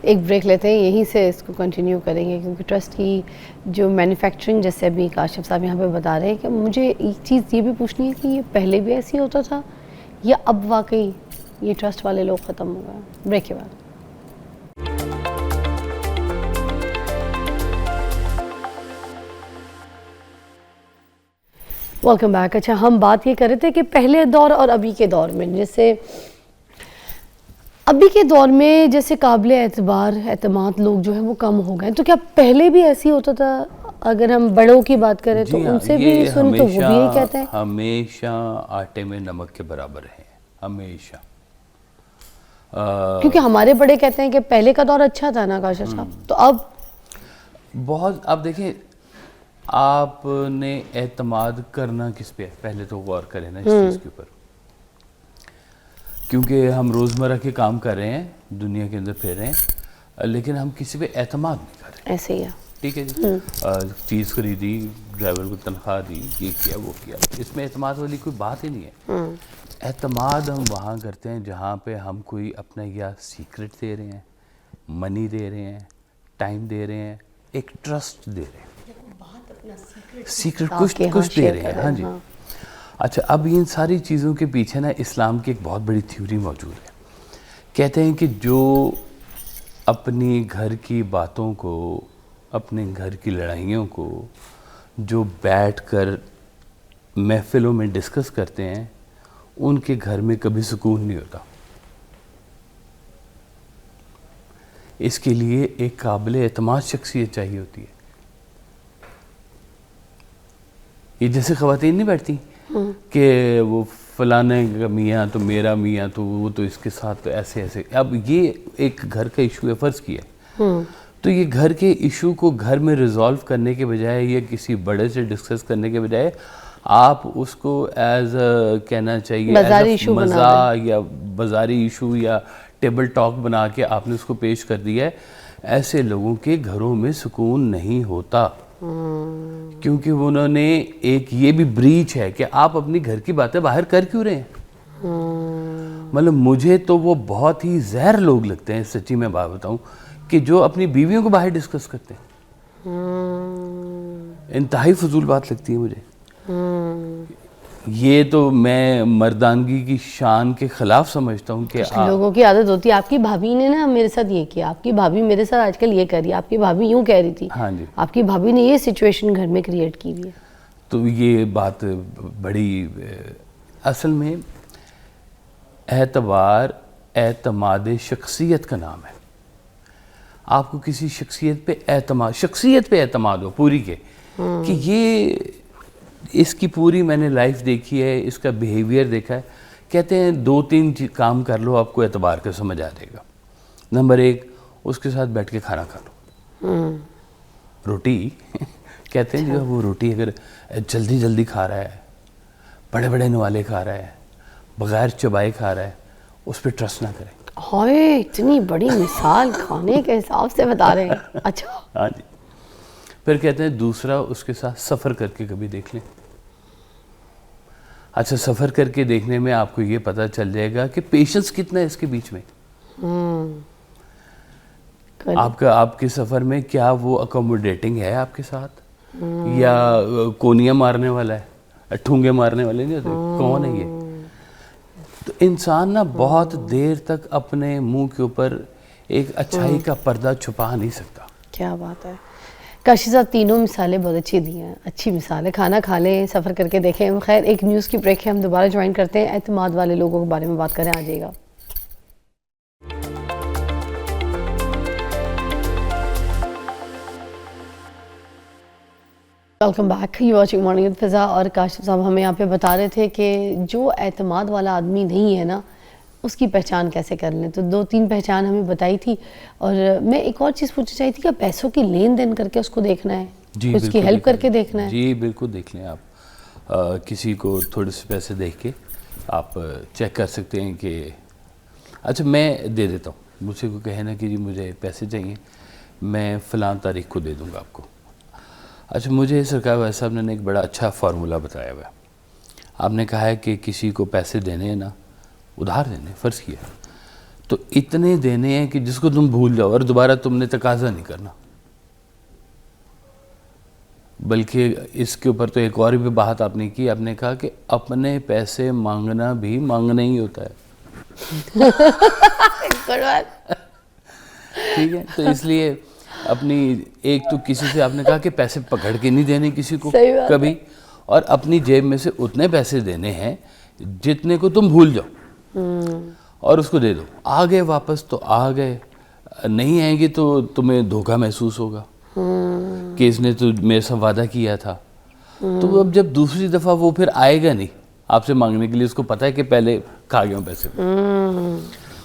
ایک بریک لیتے ہیں، یہیں سے اس کو کنٹینیو کریں گے، کیونکہ ٹرسٹ کی جو مینوفیکچرنگ، جیسے ابھی کاشف صاحب یہاں پہ بتا رہے ہیں، کہ مجھے ایک چیز یہ بھی پوچھنی ہے کہ یہ پہلے بھی ایسی ہوتا تھا یا اب واقعی یہ ٹرسٹ والے لوگ ختم ہو گئے؟ بریک کے بعد ویلکم بیک۔ اچھا، ہم بات یہ کر رہے تھے کہ پہلے دور اور ابھی کے دور میں، جیسے ابھی کے دور میں جیسے قابل اعتماد لوگ جو ہیں وہ کم ہو گئے، تو کیا پہلے بھی ایسی ہوتا تھا؟ اگر ہم بڑوں کی بات کریں تو ان سے بھی سن تو وہ بھی یہی کہتے ہیں، ہمیشہ آٹے میں نمک کے برابر ہیں، ہمیشہ۔ کیونکہ ہمارے بڑے کہتے ہیں کہ پہلے کا دور اچھا تھا نا کاشف صاحب، تو اب بہت، اب دیکھیں آپ نے اعتماد کرنا کس پہ ہے، پہلے تو غور کریں نا اس چیز کے اوپر، کیونکہ ہم روزمرہ کے کام کر رہے ہیں، دنیا کے اندر پھر رہے ہیں، لیکن ہم کسی پہ اعتماد نہیں کر رہے۔ ایسے ہی ہے، ٹھیک ہے جی، چیز خریدی، ڈرائیور کو تنخواہ دی، یہ کیا وہ کیا، اس میں اعتماد والی کوئی بات ہی نہیں ہے۔ اعتماد ہم وہاں کرتے ہیں جہاں پہ ہم کوئی اپنا یا سیکرٹ دے رہے ہیں، منی دے رہے ہیں، ٹائم دے رہے ہیں، ایک ٹرسٹ دے رہے ہیں، سیکرٹ کچھ دے رہے ہیں۔ ہاں جی، اچھا، اب ان ساری چیزوں کے پیچھے نا اسلام کی ایک بہت بڑی تھیوری موجود ہے۔ کہتے ہیں کہ جو اپنی گھر کی باتوں کو، اپنے گھر کی لڑائیوں کو جو بیٹھ کر محفلوں میں ڈسکس کرتے ہیں، ان کے گھر میں کبھی سکون نہیں ہوتا۔ اس کے لیے ایک قابل اعتماد شخصیت چاہیے ہوتی ہے۔ یہ جیسے خواتین نہیں بیٹھتی کہ وہ فلانے کا میاں تو میرا میاں تو وہ تو اس کے ساتھ ایسے ایسے، اب یہ ایک گھر کا ایشو ہے، فرض کیا، تو یہ گھر کے ایشو کو گھر میں ریزالو کرنے کے بجائے یا کسی بڑے سے ڈسکس کرنے کے بجائے آپ اس کو ایز کہنا چاہیے مزاح یا بازاری ایشو یا ٹیبل ٹاک بنا کے آپ نے اس کو پیش کر دیا ہے۔ ایسے لوگوں کے گھروں میں سکون نہیں ہوتا، کیونکہ انہوں نے ایک یہ بھی بریچ ہے کہ آپ اپنی گھر کی باتیں باہر کر کیوں رہے ہیں۔ مطلب مجھے تو وہ بہت ہی زہر لوگ لگتے ہیں، سچی میں بات بتاؤں، کہ جو اپنی بیویوں کو باہر ڈسکس کرتے ہیں، انتہائی فضول بات لگتی ہے مجھے۔ یہ تو میں مردانگی کی شان کے خلاف سمجھتا ہوں کہ لوگوں کی عادت ہوتی ہے۔ آپ کی بھابھی نے نا میرے ساتھ یہ کیا، آپ کی بھابھی میرے ساتھ آج کل یہ کر رہی ہے، آپ کی بھابھی یوں کہہ رہی تھی، ہاں جی، آپ کی بھابھی نے یہ سچویشن گھر میں کریٹ کی ہوئی ہے۔ تو یہ بات بڑی، اصل میں اعتبار اعتماد شخصیت کا نام ہے۔ آپ کو کسی شخصیت پہ اعتماد ہو پوری کے، کہ یہ اس کی پوری میں نے لائف دیکھی ہے، اس کا بیہیویئر دیکھا ہے۔ کہتے ہیں 2-3 کام کر لو آپ کو اعتبار کا سمجھ آ جائے گا۔ نمبر 1، اس کے ساتھ بیٹھ کے کھانا کھا لو، روٹی کہتے ہیں جو وہ روٹی اگر جلدی جلدی کھا رہا ہے، بڑے بڑے نوالے کھا رہا ہے، بغیر چبائے کھا رہا ہے، اس پہ ٹرسٹ نہ کریں۔ ہائے، اتنی بڑی مثال کھانے کے حساب سے بتا رہے ہیں۔ اچھا، ہاں جی۔ پھر کہتے ہیں دوسرا، اس کے ساتھ سفر کر کے کبھی دیکھ لیں۔ اچھا، سفر کر کے دیکھنے میں آپ کو یہ پتہ چل جائے گا کہ پیشنس کتنا ہے اس کے بیچ میں۔ آپ کے سفر میں کیا وہ اکوموڈیٹنگ ہے آپ کے ساتھ، یا کونیاں مارنے والا ہے، ٹھونگے مارنے والے نہیں ہوتے، کون ہے یہ؟ تو انسان نا بہت دیر تک اپنے منہ کے اوپر ایک اچھائی کا پردہ چھپا نہیں سکتا. کیا بات ہے. کاشی صاحب تینوں مثالیں بہت اچھی دی ہیں, اچھی مثال ہے. کھانا کھا لیں, سفر کر کے دیکھیں. خیر ایک نیوز کی بریک ہے, ہم دوبارہ جوائن کرتے ہیں. اعتماد والے لوگوں کے بارے میں بات کریں, آ جائے گا. Welcome back, you watching morning with Faza. اور کاشف صاحب ہمیں یہاں پہ بتا رہے تھے کہ جو اعتماد والا آدمی نہیں ہے نا, اس کی پہچان کیسے کر لیں. تو 2-3 پہچان ہمیں بتائی تھی. اور میں ایک اور چیز پوچھنا چاہی تھی کہ پیسوں کی لین دین کر کے اس کو دیکھنا ہے, اس کی ہیلپ کر کے دیکھنا ہے. جی بالکل دیکھ لیں آپ. کسی کو تھوڑے سے پیسے دیکھ کے آپ چیک کر سکتے ہیں کہ اچھا میں دے دیتا ہوں. مجھ سے کوئی کہے نا کہ جی مجھے پیسے چاہیے, میں فلاں تاریخ کو دے دوں گا آپ کو. اچھا مجھے سرکار وائس صاحب نے ایک بڑا اچھا فارمولہ بتایا ہوا ہے. آپ نے کہا ہے کہ کسی کو پیسے دینے ہیں نا, ادھار دینے, فرض کیا تو اتنے دینے ہیں کہ جس کو تم بھول جاؤ اور دوبارہ تم نے تقاضا نہیں کرنا. بلکہ اس کے اوپر تو ایک اور بھی بات آپ نے کی, آپ نے کہا کہ اپنے پیسے مانگنا بھی مانگنا ہی ہوتا ہے. ٹھیک ہے, تو اس لیے اپنی ایک تو کسی سے آپ نے کہا کہ پیسے پکڑ کے نہیں دینے کسی کو کبھی, اور اپنی جیب میں سے اتنے پیسے دینے ہیں جتنے کو تم بھول جاؤ اور اس کو دے دو. آ گئے واپس تو آ گئے, نہیں آئیں گے تو تمہیں دھوکہ محسوس ہوگا کہ اس نے تو میرے سے وعدہ کیا تھا. تو اب جب دوسری دفعہ وہ پھر آئے گا نہیں آپ سے مانگنے کے لیے, اس کو پتہ ہے کہ پہلے کھا گیا ہوں پیسے.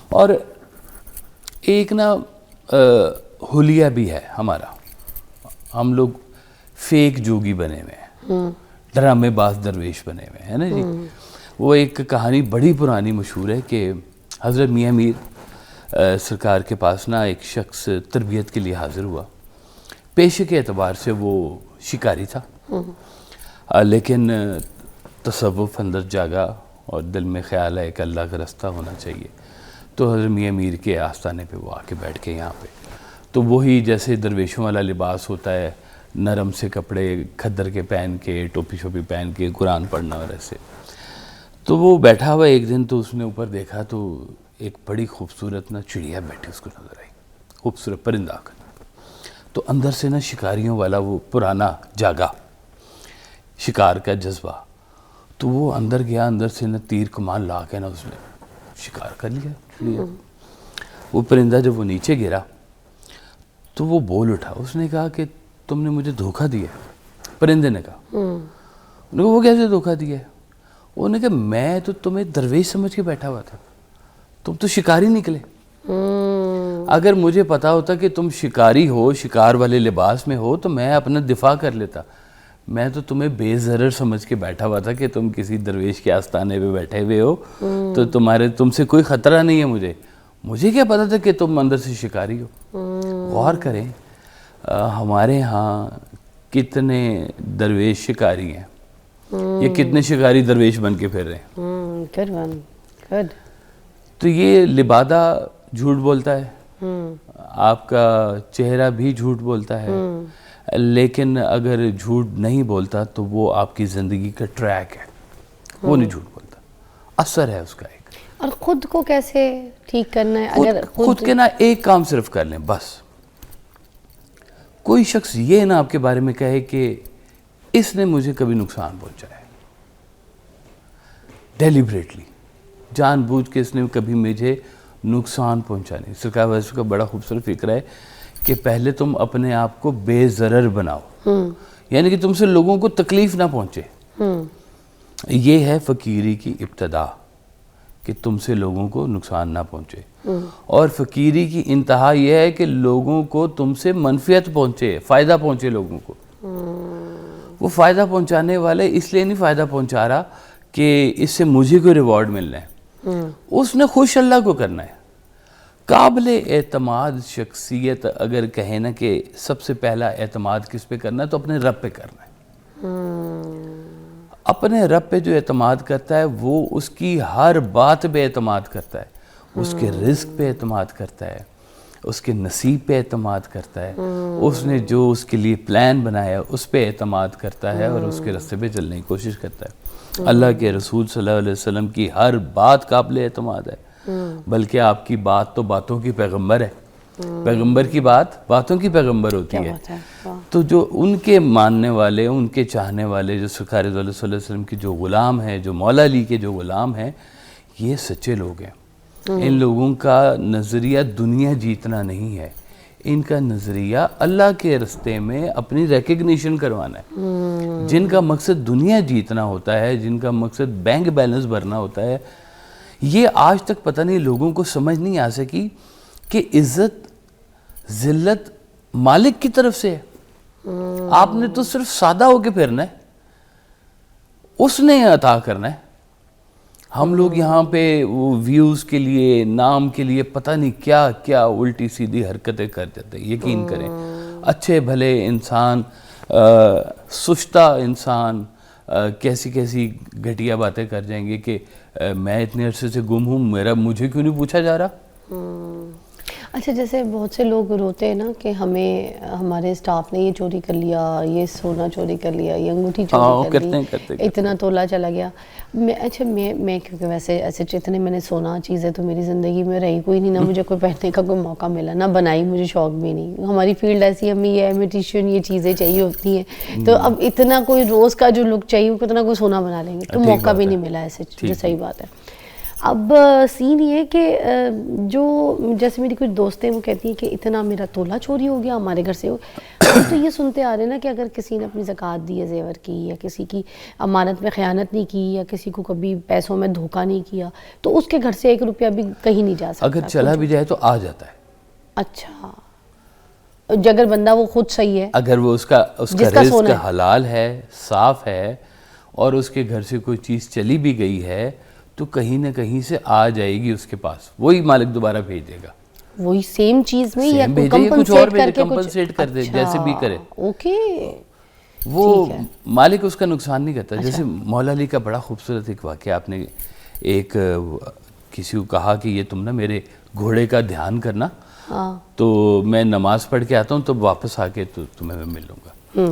اور ایک نا حلیہ بھی ہے ہمارا, ہم لوگ فیک جوگی بنے ہوئے ہیں, ڈرامے باز درویش بنے ہوئے ہیں نا جی. وہ ایک کہانی بڑی پرانی مشہور ہے کہ حضرت میاں میر سرکار کے پاس نا ایک شخص تربیت کے لیے حاضر ہوا. پیشے کے اعتبار سے وہ شکاری تھا, لیکن تصوف اندر جاگا اور دل میں خیال ہے کہ اللہ کا رستہ ہونا چاہیے. تو حضرت میاں میر کے آستانے پہ وہ آ کے بیٹھ کے یہاں پہ, تو وہی جیسے درویشوں والا لباس ہوتا ہے, نرم سے کپڑے کھدر کے پہن کے, ٹوپی شوپی پہن کے, قرآن پڑھنا اور ایسے. تو وہ بیٹھا ہوا ایک دن, تو اس نے اوپر دیکھا تو ایک بڑی خوبصورت نا چڑیا بیٹھی اس کو نظر آئی, خوبصورت پرندہ. تو اندر سے نا شکاریوں والا وہ پرانا جاگا شکار کا جذبہ, تو وہ اندر گیا, اندر سے نا تیر کمان لا کے نا اس نے شکار کر لیا. وہ پرندہ جب وہ نیچے گرا تو وہ بول اٹھا, اس نے کہا کہ تم نے مجھے دھوکہ دیا. پرندے نے کہا, وہ کیسے دھوکہ دیا ہے؟ انہوں نے کہا میں تو تمہیں درویش سمجھ کے بیٹھا ہوا تھا, تم تو شکاری نکلے. اگر مجھے پتا ہوتا کہ تم شکاری ہو, شکار والے لباس میں ہو, تو میں اپنا دفاع کر لیتا. میں تو تمہیں بے ضرر سمجھ کے بیٹھا ہوا تھا کہ تم کسی درویش کے آستانے پہ بیٹھے ہوئے ہو, تو تم سے کوئی خطرہ نہیں ہے. مجھے کیا پتا تھا کہ تم اندر سے شکاری ہو. غور کریں ہمارے ہاں کتنے درویش شکاری ہیں, یہ کتنے شکاری درویش بن کے پھر رہے ہیں. تو یہ لبادہ جھوٹ بولتا ہے, آپ کا چہرہ بھی جھوٹ بولتا ہے, لیکن اگر جھوٹ نہیں بولتا تو وہ آپ کی زندگی کا ٹریک ہے, وہ نہیں جھوٹ بولتا, اثر ہے اس کا ایک. اور خود کو کیسے ٹھیک کرنا ہے؟ اگر خود کے نا ایک کام صرف کر لیں بس. کوئی شخص یہ نہ آپ کے بارے میں کہے کہ اس نے مجھے کبھی نقصان پہنچایا ہے, ڈیلیبریٹلی جان بوجھ کے اس نے کبھی مجھے نقصان پہنچا نہیں. سرکار ویسے کا بڑا خوبصورت فکر ہے کہ پہلے تم اپنے آپ کو بے ضرر بناؤ, یعنی کہ تم سے لوگوں کو تکلیف نہ پہنچے. یہ ہے فقیری کی ابتدا, کہ تم سے لوگوں کو نقصان نہ پہنچے. اور فقیری کی انتہا یہ ہے کہ لوگوں کو تم سے منفعت پہنچے, فائدہ پہنچے لوگوں کو. وہ فائدہ پہنچانے والے اس لیے نہیں فائدہ پہنچا رہا کہ اس سے مجھے کوئی ریوارڈ ملنا ہے, اس نے خوش اللہ کو کرنا ہے. قابل اعتماد شخصیت اگر کہیں نا کہ سب سے پہلا اعتماد کس پہ کرنا ہے تو اپنے رب پہ کرنا ہے. اپنے رب پہ جو اعتماد کرتا ہے وہ اس کی ہر بات پہ اعتماد کرتا ہے, اس کے رزق پہ اعتماد کرتا ہے, اس کے نصیب پہ اعتماد کرتا ہے, اس نے جو اس کے لیے پلان بنایا اس پہ اعتماد کرتا ہے اور اس کے راستے پہ چلنے کی کوشش کرتا ہے. اللہ کے رسول صلی اللہ علیہ وسلم کی ہر بات قابل اعتماد ہے, بلکہ آپ کی بات تو باتوں کی پیغمبر ہے. پیغمبر کی بات باتوں کی پیغمبر ہوتی ہے. تو جو ان کے ماننے والے، ان کے چاہنے والے، جو سرکار صلی اللہ علیہ وسلم کی جو غلام ہیں، جو مولا علی کے جو غلام ہیں، یہ سچے لوگ ہیں. ان لوگوں کا نظریہ دنیا جیتنا نہیں ہے، ان کا نظریہ اللہ کے رستے میں اپنی ریکگنیشن کروانا ہے. جن کا مقصد دنیا جیتنا ہوتا ہے، جن کا مقصد بینک بیلنس بھرنا ہوتا ہے، یہ آج تک پتہ نہیں لوگوں کو سمجھ نہیں آ سکی کہ عزت ذلت مالک کی طرف سے ہے. آپ نے تو صرف سادہ ہو کے پھرنا ہے، اس نے عطا کرنا ہے. ہم لوگ یہاں پہ وہ ویوز کے لیے، نام کے لیے پتہ نہیں کیا کیا الٹی سیدھی حرکتیں کر جاتے ہیں. یقین کریں اچھے بھلے انسان، سشتہ انسان کیسی کیسی گھٹیا باتیں کر جائیں گے کہ میں اتنے عرصے سے گم ہوں، مجھے کیوں نہیں پوچھا جا رہا. اچھا، جیسے بہت سے لوگ روتے ہیں نا کہ ہمیں ہمارے اسٹاف نے یہ چوری کر لیا، یہ سونا چوری کر لیا، یہ انگوٹھی چوری کر لی، اتنا تولہ چلا گیا. اچھا میں کیونکہ ویسے ایسے اتنے میں نے سونا چیزیں تو میری زندگی میں رہی کوئی نہیں، نہ مجھے کوئی پہننے کا کوئی موقع ملا، نہ بنائی، مجھے شوق بھی نہیں. ہماری فیلڈ ایسی، ہمیں یہ امیٹیشن یہ چیزیں چاہیے ہوتی ہیں. تو اب اتنا کوئی روز کا جو لک چاہیے اتنا کوئی سونا بنا لیں گے، تو موقع بھی نہیں ملا ایسے. جو صحیح بات ہے. اب سین یہ ہے کہ جو جیسے میری کچھ دوستیں وہ کہتی ہیں کہ اتنا میرا تولہ چوری ہو گیا ہمارے گھر سے. تو یہ سنتے آ رہے ہیں نا کہ اگر کسی نے اپنی زکوٰۃ دی ہے زیور کی، یا کسی کی امانت میں خیانت نہیں کی، یا کسی کو کبھی پیسوں میں دھوکہ نہیں کیا، تو اس کے گھر سے 1 روپیہ بھی کہیں نہیں جا سکتا. اگر چلا بھی جائے تو آ جاتا ہے. اچھا، اگر بندہ وہ خود صحیح ہے، اگر وہ اس کا رزق حلال ہے، صاف ہے، اور اس کے گھر سے کوئی چیز چلی بھی گئی ہے تو کہیں نہ کہیں سے آ جائے گی اس کے پاس، وہی مالک دوبارہ بھیج دے گا. وہی سیم چیز میں یا کچھ اور کمپنسیٹ کر دے، جیسے بھی کرے. اوکے، وہ مالک اس کا نقصان نہیں کرتا. جیسے مولا علی کا بڑا خوبصورت ایک واقعہ، آپ نے ایک کسی کو کہا کہ یہ تم نا میرے گھوڑے کا دھیان کرنا، تو میں نماز پڑھ کے آتا ہوں تو واپس آ کے تو تمہیں میں مل لوں گا.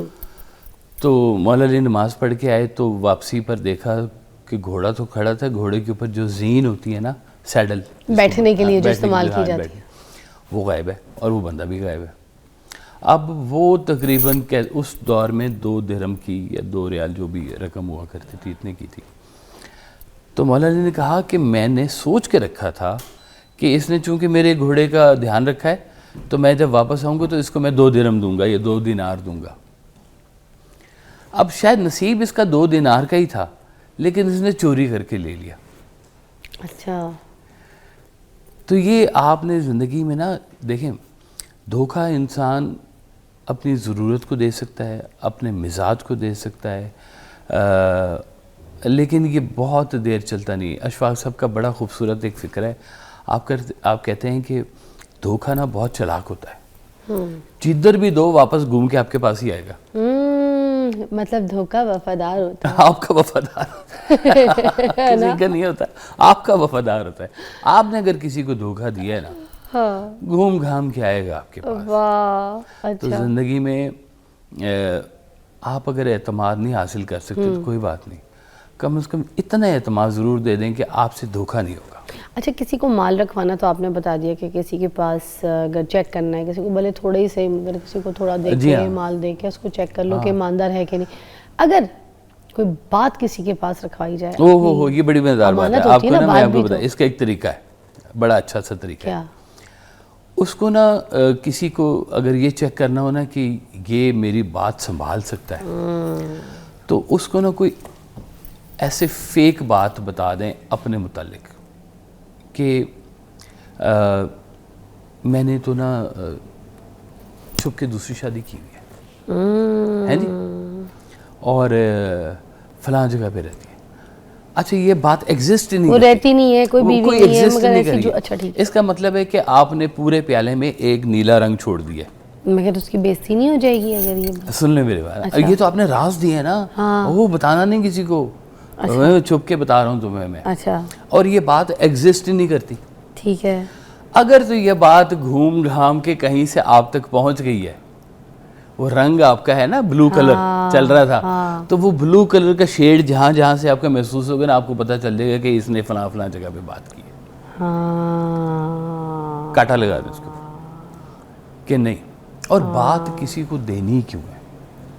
تو مولا علی نماز پڑھ کے آئے تو واپسی پر دیکھا کہ گھوڑا تو کھڑا تھا، گھوڑے کے اوپر جو زین ہوتی ہے نا، سیڈل بیٹھنے کے لیے جو استعمال کی جاتی ہے، وہ غائب ہے، اور وہ بندہ بھی غائب ہے. اب وہ تقریباً اس دور میں 2 درہم کی یا 2 ریال جو بھی رقم ہوا کرتی تھی، اتنے کی تھی. تو مولا علی نے کہا کہ میں نے سوچ کے رکھا تھا کہ اس نے چونکہ میرے گھوڑے کا دھیان رکھا ہے تو میں جب واپس آؤں گا تو اس کو میں 2 درہم دوں گا یا 2 دینار دوں گا. اب شاید نصیب اس کا 2 دینار کا ہی تھا، لیکن اس نے چوری کر کے لے لیا. اچھا، تو یہ آپ نے زندگی میں نا دیکھیں، دھوکہ انسان اپنی ضرورت کو دے سکتا ہے، اپنے مزاج کو دے سکتا ہے، لیکن یہ بہت دیر چلتا نہیں. اشفاق صاحب کا بڑا خوبصورت ایک فکر ہے. آپ کہتے ہیں کہ دھوکہ نا بہت چلاک ہوتا ہے، جدھر بھی دو واپس گھوم کے آپ کے پاس ہی آئے گا. مطلب دھوکہ وفادار ہوتا ہے. آپ کا وفادار ہوتا ہے، کسی کا نہیں ہوتا، آپ کا وفادار ہوتا ہے. آپ نے اگر کسی کو دھوکہ دیا ہے نا، گھوم گھام کے آئے گا آپ کے پاس. تو زندگی میں آپ اگر اعتماد نہیں حاصل کر سکتے تو کوئی بات نہیں، کم از کم اتنا اعتماد ضرور دے دیں کہ آپ سے دھوکہ نہیں ہوگا. اچھا، کسی کو مال رکھوانا تو آپ نے بتا دیا کہ کسی کے پاس اگر چیک کرنا ہے، کسی کو بھلے تھوڑے ہی سے، مگر کسی کو تھوڑا دے کے مال دے کے اس کو چیک کر لو کہ ایماندار ہے کہ نہیں. اگر کوئی بات کسی کے پاس رکھوائی جائے، یہ بڑی مزیدار بات ہے. آپ کو نا میں آپ کو بتاؤں، اس کا ایک طریقہ ہے، بڑا اچھا سا طریقہ ہے. اس کو نا کسی کو اگر یہ چیک کرنا ہو نا کہ یہ میری بات سنبھال سکتا ہے، تو اس کو نا کوئی ایسے فیک بات بتا دیں اپنے متعلق کہ میں نے تو نا چھپ کے دوسری شادی کی ہوئی ہے جی، اور فلاں جگہ پہ رہتی ہے. اچھا، یہ بات ایگزسٹ نہیں، وہ رہتی نہیں ہے، کوئی بیوی نہیں ہے، مگر ایسی جو. اچھا ٹھیک ہے. اس کا مطلب ہے کہ آپ نے پورے پیالے میں ایک نیلا رنگ چھوڑ دیا ہے. مگر اس کی بےزتی نہیں ہو جائے گی اگر یہ؟ سن لیں میرے بات، یہ تو آپ نے راز دیے ہے نا، وہ بتانا نہیں کسی کو، میں چھپ کے بتا رہا ہوں تمہیں میں. اچھا، اور یہ بات ایگزسٹ ہی نہیں کرتی. ٹھیک ہے. اگر تو یہ بات گھوم گھام کے کہیں سے آپ تک پہنچ گئی ہے، وہ رنگ آپ کا ہے نا بلو کلر چل رہا تھا، تو وہ بلو کلر کا شیڈ جہاں جہاں سے آپ کا محسوس ہوگا نا، آپ کو پتہ چل جائے گا کہ اس نے فلاں فلاں جگہ پہ بات کی ہے. کاٹا لگا دیں اس کو. کہ نہیں. اور بات کسی کو دینی کیوں ہے؟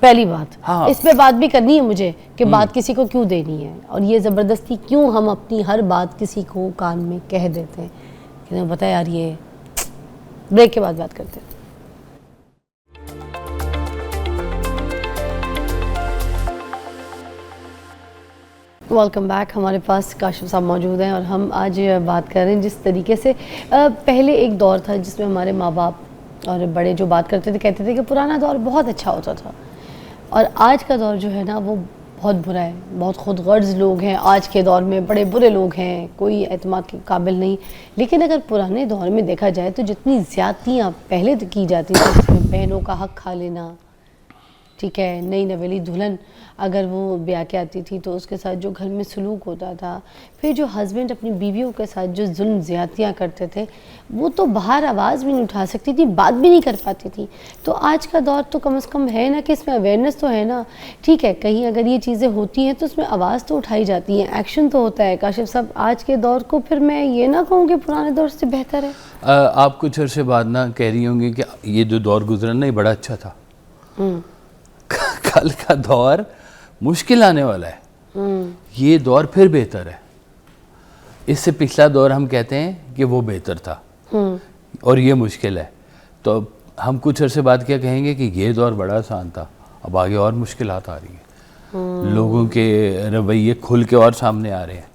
پہلی بات ہاں. اس پہ بات بھی کرنی ہے مجھے کہ بات کسی کو کیوں دینی ہے, اور یہ زبردستی کیوں ہم اپنی ہر بات کسی کو کان میں کہہ دیتے ہیں کہ نہیں پتہ یار. یہ بریک کے بعد بات کرتے ہیں. Welcome back. ہمارے پاس کاشف صاحب موجود ہیں اور ہم آج بات کر رہے ہیں جس طریقے سے پہلے ایک دور تھا جس میں ہمارے ماں باپ اور بڑے جو بات کرتے تھے کہتے تھے کہ پرانا دور بہت اچھا ہوتا تھا, اور آج کا دور جو ہے نا وہ بہت برا ہے. بہت خود غرض لوگ ہیں آج کے دور میں, بڑے برے لوگ ہیں, کوئی اعتماد کے قابل نہیں. لیکن اگر پرانے دور میں دیکھا جائے تو جتنی زیادتیاں پہلے کی جاتی تھیں, جس میں بہنوں کا حق کھا لینا, ٹھیک ہے, نئی نویلی دلہن اگر وہ بیاہ کے آتی تھی تو اس کے ساتھ جو گھر میں سلوک ہوتا تھا, پھر جو ہسبینڈ اپنی بیویوں کے ساتھ جو ظلم زیادتیاں کرتے تھے وہ تو باہر آواز بھی نہیں اٹھا سکتی تھی, بات بھی نہیں کر پاتی تھی. تو آج کا دور تو کم از کم ہے نا کہ اس میں اویئرنیس تو ہے نا, ٹھیک ہے, کہیں اگر یہ چیزیں ہوتی ہیں تو اس میں آواز تو اٹھائی جاتی ہیں, ایکشن تو ہوتا ہے. کاشف صاحب آج کے دور کو پھر میں یہ نہ کہوں کہ پرانے دور سے بہتر ہے. آپ کچھ عرصے بعد نہ کہہ رہی ہوں گی کہ یہ جو دور گزرا نا یہ بڑا اچھا تھا. کل کا دور مشکل آنے والا ہے, یہ دور پھر بہتر ہے. اس سے پچھلا دور ہم کہتے ہیں کہ وہ بہتر تھا اور یہ مشکل ہے. تو ہم کچھ عرصے بعد کیا کہیں گے کہ یہ دور بڑا آسان تھا, اب آگے اور مشکلات آ رہی ہیں, لوگوں کے رویے کھل کے اور سامنے آ رہے ہیں.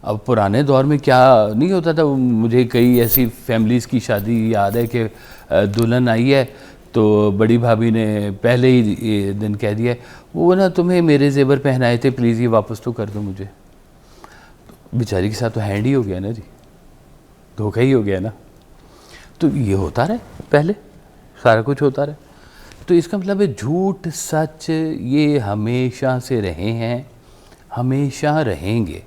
اب پرانے دور میں کیا نہیں ہوتا تھا, مجھے کئی ایسی فیملیز کی شادی یاد ہے کہ دلہن آئی ہے تو بڑی بھابھی نے پہلے ہی دن کہہ دیا وہ نا تمہیں میرے زیور پہنائے تھے, پلیز یہ واپس تو کر دو مجھے. بیچاری کے ساتھ تو ہینڈ ہی ہو گیا نا جی, دھوکہ ہی ہو گیا نا. تو یہ ہوتا رہے, پہلے سارا کچھ ہوتا رہے. تو اس کا مطلب ہے جھوٹ سچ یہ ہمیشہ سے رہے ہیں, ہمیشہ رہیں گے.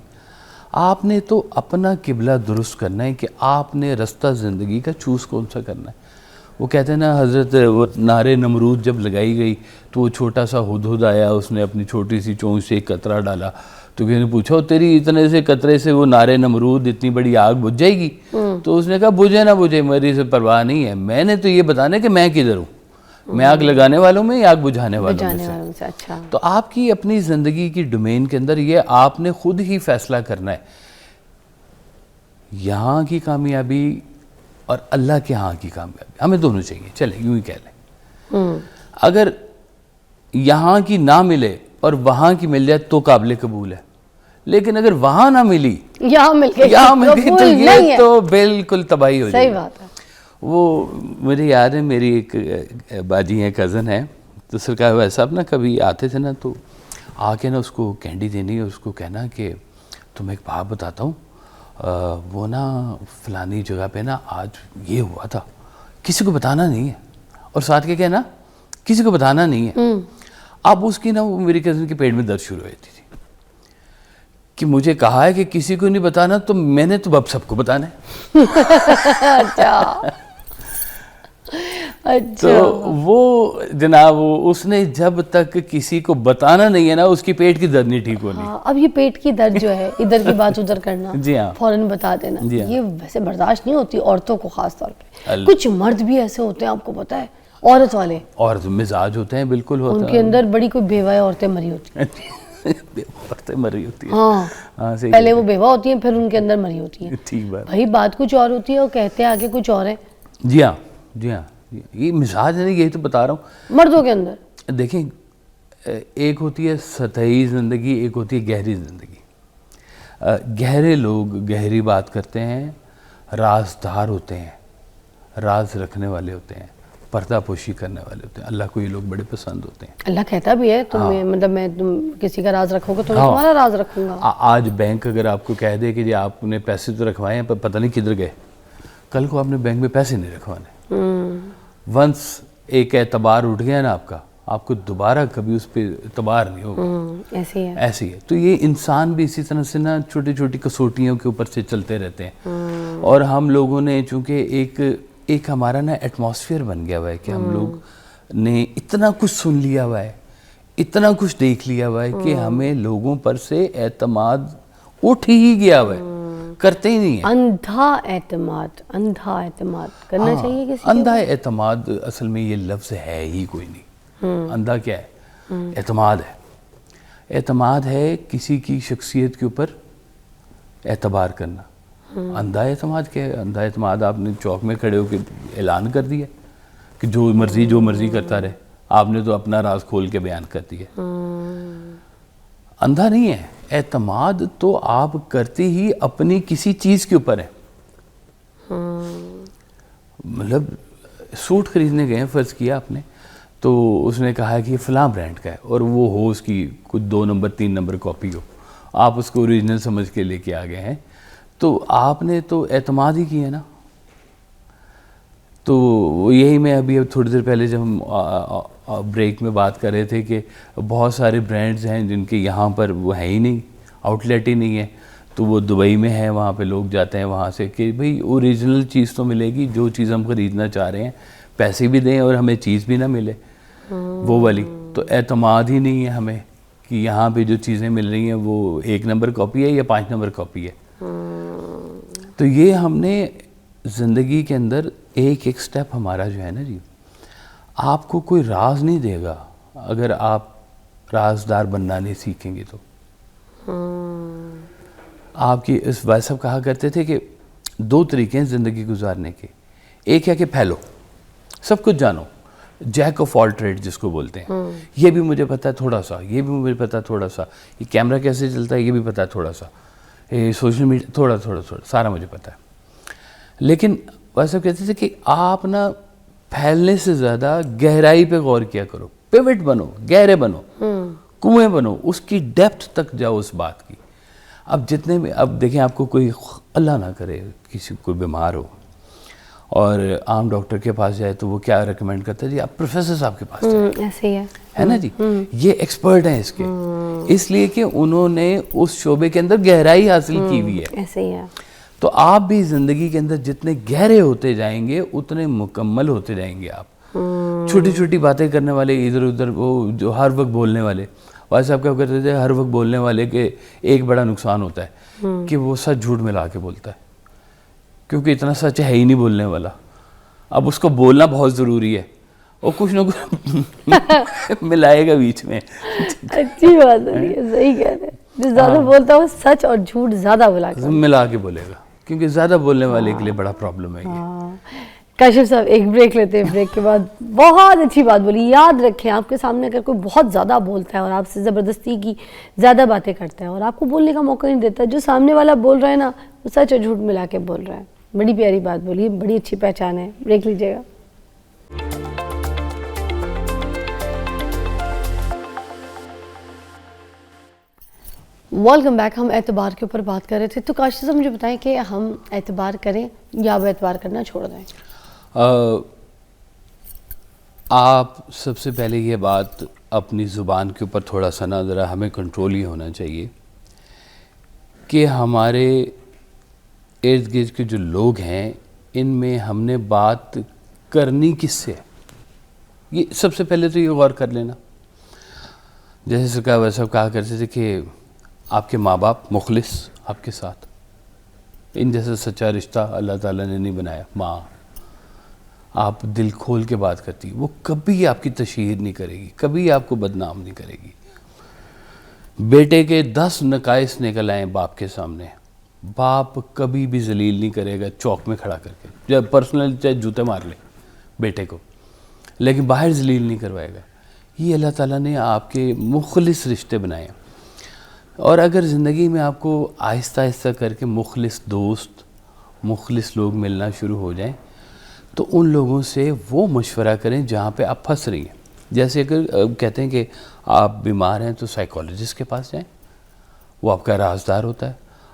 آپ نے تو اپنا قبلہ درست کرنا ہے کہ آپ نے رستہ زندگی کا چوز کون سا کرنا ہے. وہ کہتے ہیں نا حضرت وہ نار نمرود جب لگائی گئی تو وہ چھوٹا سا ہدہد آیا, اس نے اپنی چھوٹی سی چونچ سے ایک قطرہ ڈالا, تو کسی نے پوچھا تیری اتنے سے قطرے سے وہ نار نمرود اتنی بڑی آگ بجھ جائے گی؟ تو اس نے کہا بجھے نہ بجھے میری سے پرواہ نہیں ہے, میں نے تو یہ بتانا کہ میں کدھر ہوں, میں آگ لگانے والوں میں یا آگ بجھانے والوں میں سے. اچھا, تو آپ کی اپنی زندگی کی ڈومین کے اندر یہ آپ نے خود ہی فیصلہ کرنا ہے. یہاں کی کامیابی اور اللہ کے ہاں کی کامیابی ہمیں دونوں چاہیے, چلے یوں ہی کہہ لیں. اگر یہاں کی نہ ملے اور وہاں کی مل جائے تو قابل قبول ہے, لیکن اگر وہاں نہ ملی یہاں مل گئی تو یہ تو بالکل تباہی ہو جائے. صحیح بات ہے. وہ مجھے یاد ہے میری ایک باجی ہیں, کزن ہے, تو سرکار ویسا صاحب نا کبھی آتے تھے نا تو آ کے نا اس کو کینڈی دینی, اس کو کہنا کہ تمہیں ایک بات بتاتا ہوں, وہ نا فلانی جگہ پہ نا آج یہ ہوا تھا, کسی کو بتانا نہیں ہے, اور ساتھ کے کہنا کسی کو بتانا نہیں ہے. اب اس کی نا وہ میری کزن کے پیٹ میں درد شروع ہوئی تھی کہ مجھے کہا ہے کہ کسی کو نہیں بتانا, تو میں نے تو اب سب کو بتانا ہے. تو وہ جناب اس نے جب تک کسی کو بتانا نہیں ہے نا اس کی پیٹ کی درد نہیں ٹھیک ہونی. اب یہ پیٹ کی درد جو ہے ادھر کی بات ادھر کرنا, جی ہاں, فوراً بتا دینا, یہ ویسے برداشت نہیں ہوتی عورتوں کو خاص طور پہ. کچھ مرد بھی ایسے ہوتے ہیں آپ کو پتا ہے, عورت والے اور مزاج ہوتے ہیں, بالکل ہوتا ہے, ان کے اندر بڑی کوئی بیوہ عورتیں مری ہوتی ہیں. عورتیں مری ہوتی ہیں, ہاں, پہلے وہ بیوہ ہوتی ہیں پھر ان کے اندر مری ہوتی ہیں. ٹھیک بات, بھائی بات کچھ اور ہوتی ہے اور کہتے ہیں آگے کچھ اور ہے. جی ہاں, جی ہاں, یہ مزاج ہے, یہی تو بتا رہا ہوں مردوں کے اندر. دیکھیں ایک ہوتی ہے سطحی زندگی, ایک ہوتی ہے گہری زندگی. گہرے لوگ گہری بات کرتے ہیں, رازدار ہوتے ہیں, راز رکھنے والے ہوتے ہیں, پردہ پوشی کرنے والے ہوتے ہیں. اللہ کو یہ لوگ بڑے پسند ہوتے ہیں. اللہ کہتا بھی ہے تمہیں, مطلب میں تم کسی کا راز رکھو گے تو میں تمہارا راز رکھوں گا. آج بینک اگر آپ کو کہہ دے کہ جی آپ نے پیسے تو رکھوائے ہیں پر پتہ نہیں کدھر گئے, کل کو آپ نے بینک میں پیسے نہیں رکھوانے. ونس ایک اعتبار اٹھ گیا نا آپ کا, آپ کو دوبارہ کبھی اس پہ اعتبار نہیں ہوگا. ایسی ہے. تو یہ انسان بھی اسی طرح سے نا چھوٹی چھوٹی کسوٹیوں کے اوپر سے چلتے رہتے ہیں. اور ہم لوگوں نے چونکہ ایک ہمارا نا ایٹماسفیئر بن گیا ہوا ہے کہ ہم لوگ نے اتنا کچھ سن لیا ہوا ہے, اتنا کچھ دیکھ لیا ہوا ہے کہ ہمیں لوگوں پر سے اعتماد اٹھ ہی گیا ہوا ہے. کرتے ہی نہیں ہیں. اندھا اعتماد کرنا چاہیے کسی کے اندھا اعتماد اصل میں یہ لفظ ہے ہی کوئی نہیں. اندھا کیا ہے؟ اعتماد ہے. اعتماد ہے کسی کی شخصیت کے اوپر اعتبار کرنا. اندھا اعتماد کیا ہے؟ اندھا اعتماد آپ نے چوک میں کھڑے ہو کے اعلان کر دیا کہ جو مرضی کرتا رہے. آپ نے تو اپنا راز کھول کے بیان کر دیا. اندھا نہیں ہے. اعتماد تو آپ کرتے ہی اپنی کسی چیز کے اوپر ہے. مطلب سوٹ خریدنے گئے ہیں فرض کیا آپ نے, تو اس نے کہا کہ یہ فلاں برانڈ کا ہے, اور وہ ہو اس کی کچھ 2 نمبر 3 نمبر کاپی ہو, آپ اس کو اوریجنل سمجھ کے لے کے آ گئے ہیں, تو آپ نے تو اعتماد ہی کیا نا. تو یہی میں ابھی تھوڑی دیر پہلے جب ہم بریک میں بات کر رہے تھے کہ بہت سارے برانڈز ہیں جن کے یہاں پر وہ ہے ہی نہیں, آؤٹ لیٹ ہی نہیں ہے, تو وہ دبئی میں ہے, وہاں پہ لوگ جاتے ہیں وہاں سے کہ بھئی اوریجنل چیز تو ملے گی, جو چیز ہم خریدنا چاہ رہے ہیں پیسے بھی دیں اور ہمیں چیز بھی نہ ملے وہ والی. تو اعتماد ہی نہیں ہے ہمیں کہ یہاں پہ جو چیزیں مل رہی ہیں وہ 1 نمبر کاپی ہے یا 5 نمبر کاپی ہے. تو یہ ہم نے زندگی کے اندر ایک سٹیپ ہمارا جو ہے نا جی, آپ کو کوئی راز نہیں دے گا اگر آپ رازدار بننا نہیں سیکھیں گے. تو آپ کی اس بھائی صاحب کہا کرتے تھے کہ 2 طریقے ہیں زندگی گزارنے کے. ایک ہے کہ پھیلو, سب کچھ جانو, جیک آف آل ٹریڈ جس کو بولتے ہیں. یہ بھی مجھے پتا ہے تھوڑا سا, یہ بھی مجھے پتا ہے تھوڑا سا, یہ کیمرہ کیسے چلتا ہے یہ بھی پتا ہے تھوڑا سا, یہ سوشل میڈیا تھوڑا سارا مجھے پتا ہے. لیکن ویسا کہتے تھے کہ آپ نا پھیلنے سے زیادہ گہرائی پہ غور کیا کرو, پیوٹ بنو, گہرے بنو, کنویں بنو, اس کی ڈیپتھ تک جاؤ اس بات کی. اب جتنے میں اب دیکھیں آپ کو کوئی اللہ نہ کرے کسی کوئی بیمار ہو اور عام ڈاکٹر کے پاس جائے تو وہ کیا ریکمینڈ کرتا ہے جی آپ پروفیسر صاحب کے پاس جائیں. ایسے ہی ہے نا جی, یہ ایکسپرٹ ہیں اس کے, اس لیے کہ انہوں نے اس شعبے کے اندر گہرائی حاصل کی ہوئی ہے. ایسے ہی ہے. تو آپ بھی زندگی کے اندر جتنے گہرے ہوتے جائیں گے اتنے مکمل ہوتے جائیں گے. آپ چھوٹی چھوٹی باتیں کرنے والے ادھر ادھر, وہ جو ہر وقت بولنے والے, بھائی صاحب کیا کرتے تھے, ہر وقت بولنے والے کے ایک بڑا نقصان ہوتا ہے کہ وہ سچ جھوٹ ملا کے بولتا ہے, کیونکہ اتنا سچ ہے ہی نہیں بولنے والا. اب اس کو بولنا بہت ضروری ہے اور کچھ نہ کچھ ملائے گا بیچ میں. اچھی بات ہے, صحیح کہہ رہے ہیں. جو زیادہ بولتا ہے وہ سچ اور جھوٹ زیادہ ملا کے بولے گا, کیونکہ زیادہ بولنے والے کے لیے بڑا پرابلم ہے یہ. کاشف صاحب ایک بریک لیتے ہیں, بریک کے بعد بہت اچھی بات بولی. یاد رکھیں آپ کے سامنے اگر کوئی بہت زیادہ بولتا ہے اور آپ سے زبردستی کی زیادہ باتیں کرتا ہے اور آپ کو بولنے کا موقع نہیں دیتا, جو سامنے والا بول رہا ہے نا وہ سچ اور جھوٹ ملا کے بول رہا ہے. بڑی پیاری بات بولی, بڑی اچھی پہچان ہے. بریک لیجیے گا. Welcome back. ہم اعتبار کے اوپر بات کر رہے تھے, تو کاشف صاحب مجھے بتائیں کہ ہم اعتبار کریں یا اب اعتبار کرنا چھوڑ دیں؟ آپ سب سے پہلے یہ بات اپنی زبان کے اوپر تھوڑا سا نا ذرا ہمیں کنٹرول ہی ہونا چاہیے کہ ہمارے ارد گرد کے جو لوگ ہیں ان میں ہم نے بات کرنی کس سے ہے. یہ سب سے پہلے تو یہ غور کر لینا. جیسے سرکار ویسا صاحب کہا کرتے تھے کہ آپ کے ماں باپ مخلص آپ کے ساتھ, ان جیسا سچا رشتہ اللہ تعالیٰ نے نہیں بنایا. ماں آپ دل کھول کے بات کرتی, وہ کبھی آپ کی تشہیر نہیں کرے گی, کبھی آپ کو بدنام نہیں کرے گی. بیٹے کے 10 نقائص نکل آئیں باپ کے سامنے, باپ کبھی بھی ذلیل نہیں کرے گا چوک میں کھڑا کر کے, جب پرسنل چاہے جوتے مار لے بیٹے کو, لیکن باہر ذلیل نہیں کروائے گا. یہ اللہ تعالیٰ نے آپ کے مخلص رشتے بنائے ہیں. اور اگر زندگی میں آپ کو آہستہ آہستہ کر کے مخلص دوست, مخلص لوگ ملنا شروع ہو جائیں تو ان لوگوں سے وہ مشورہ کریں جہاں پہ آپ پھنس رہی ہیں. جیسے اگر کہتے ہیں کہ آپ بیمار ہیں تو سائیکالوجسٹ کے پاس جائیں, وہ آپ کا رازدار ہوتا ہے.